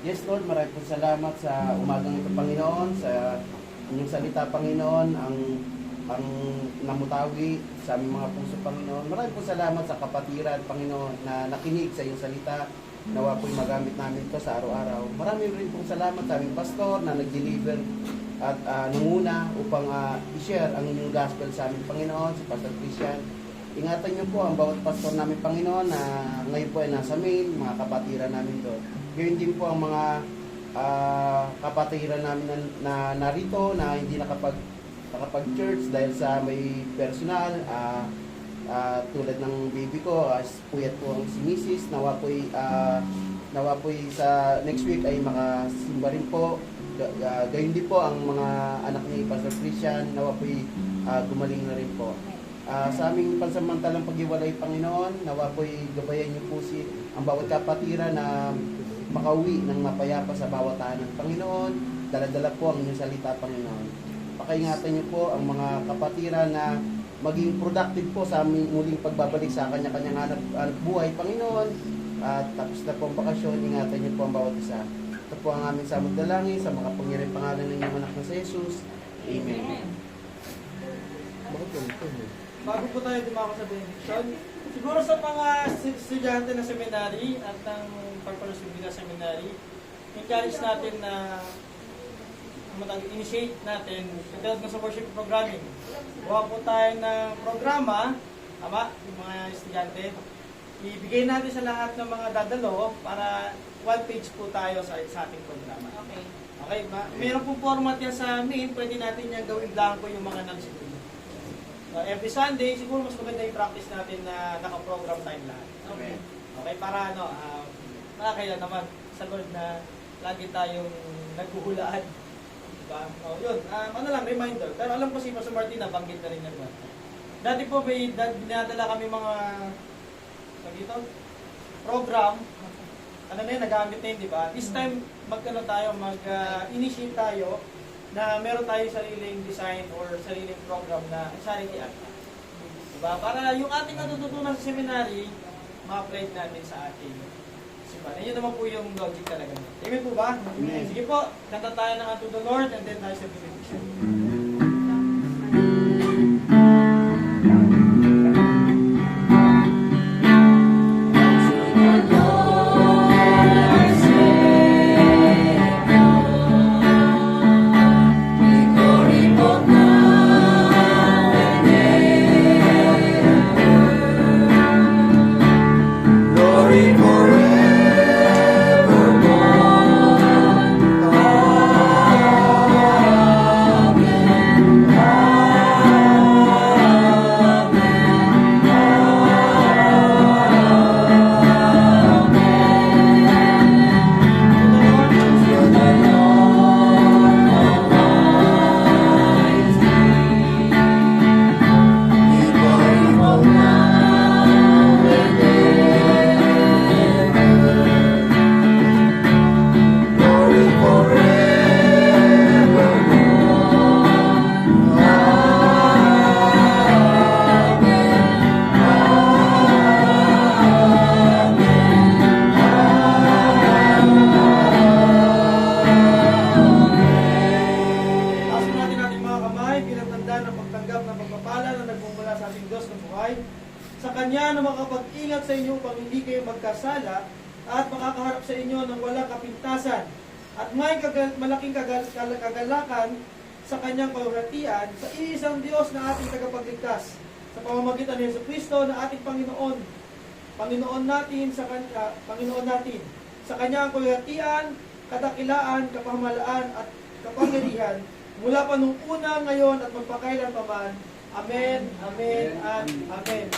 Yes, Lord, maraming po salamat sa umagang ito, Panginoon, sa inyong salita, Panginoon, ang namutawi sa aming mga puso, Panginoon. Maraming po salamat sa kapatiran, Panginoon, na nakinig sa iyong salita. Nawa po'y magamit namin ito sa araw-araw. Maraming rin pong salamat sa aming pastor na nag-deliver at nanguna upang i-share ang inyong gospel sa aming Panginoon, si Pastor Christian. Ingatan niyo po ang bawat pastor namin, Panginoon, na ngayon po ay nasa main, mga kapatiran namin doon. Gayun din po ang mga kapatiran namin na narito na hindi nakapag-church dahil sa may personal, tulad ng baby ko, puyat po ang si Mrs. Nawa po'y sa next week ay makasimba rin po. Gayun din po ang mga anak ni Pastor Christian, nawa po'y gumaling na rin po. Sa aming pansamantalang paghiwalay, Panginoon, nawa po'y gabayan niyo po ang bawat kapatiran na makauwi ng mapayapa sa bawat tahanan. Panginoon, dala-dala po ang inyong salita, Panginoon. Pakaingatan niyo po ang mga kapatiran na maging productive po sa aming muling pagbabalik sa kanya-kanyang hanap buhay, Panginoon. At tapos na po ang bakasyon, ingatan niyo po ang bawat isa. Ito po ang aming samot dalangin sa makapangyarihang pangalan ng inyong anak na si Jesus. Amen. Bago po tayo dumako sa benediction, siguro sa mga estudyante ng seminary at ng pagpalusubli na seminary, encourage natin na initiate natin katulad ng sa worship programming. Gawa po tayo ng programa, tama, yung mga estudyante. Ibigay natin sa lahat ng mga dadalo para one page po tayo sa ating programa. Okay. Okay ba? Meron pong format yan sa main, pwede natin yan gawin blanco yung mga non-student. Every Sunday, siguro mas maganda yung practice natin na naka-program time lahat. Okay. Okay, para nakakaya naman sa Lord na lagi tayong naghuhulaan. Diba? Yun, reminder. Pero alam ko si Pastor Martina, banggit na rin naman. Dati po may dinadala kami mga program. Nagamit na yun, di ba? This time, mag-initiate tayo na meron tayo sariling design or sariling program na charity act. Diba? Para yung ating natututunan sa seminary, ma-apply natin sa ating simbahan. Yun naman po yung logic talaga. Amen po ba? Amen. Sige po, kanta tayo ng Unto the Lord and then tayo sa benediction. Amen. ng pagpapala na nagmumula sa ating Diyos ng buhay. Sa Kanya na makapag-ingat sa inyo upang hindi kayo magkasala at makakaharap sa inyo ng walang kapintasan. At may malaking kagalakan sa Kanyang kaluwalhatian sa iisang Diyos na ating tagapagligtas sa pamamagitan ni Jesucristo na ating Panginoon. Panginoon natin. Sa Kanyang kaluwalhatian, kadakilaan, kapamahalaan at kapangyarihan mula pa nung una, ngayon at magpakailan pa man. Amen, amen, and amen.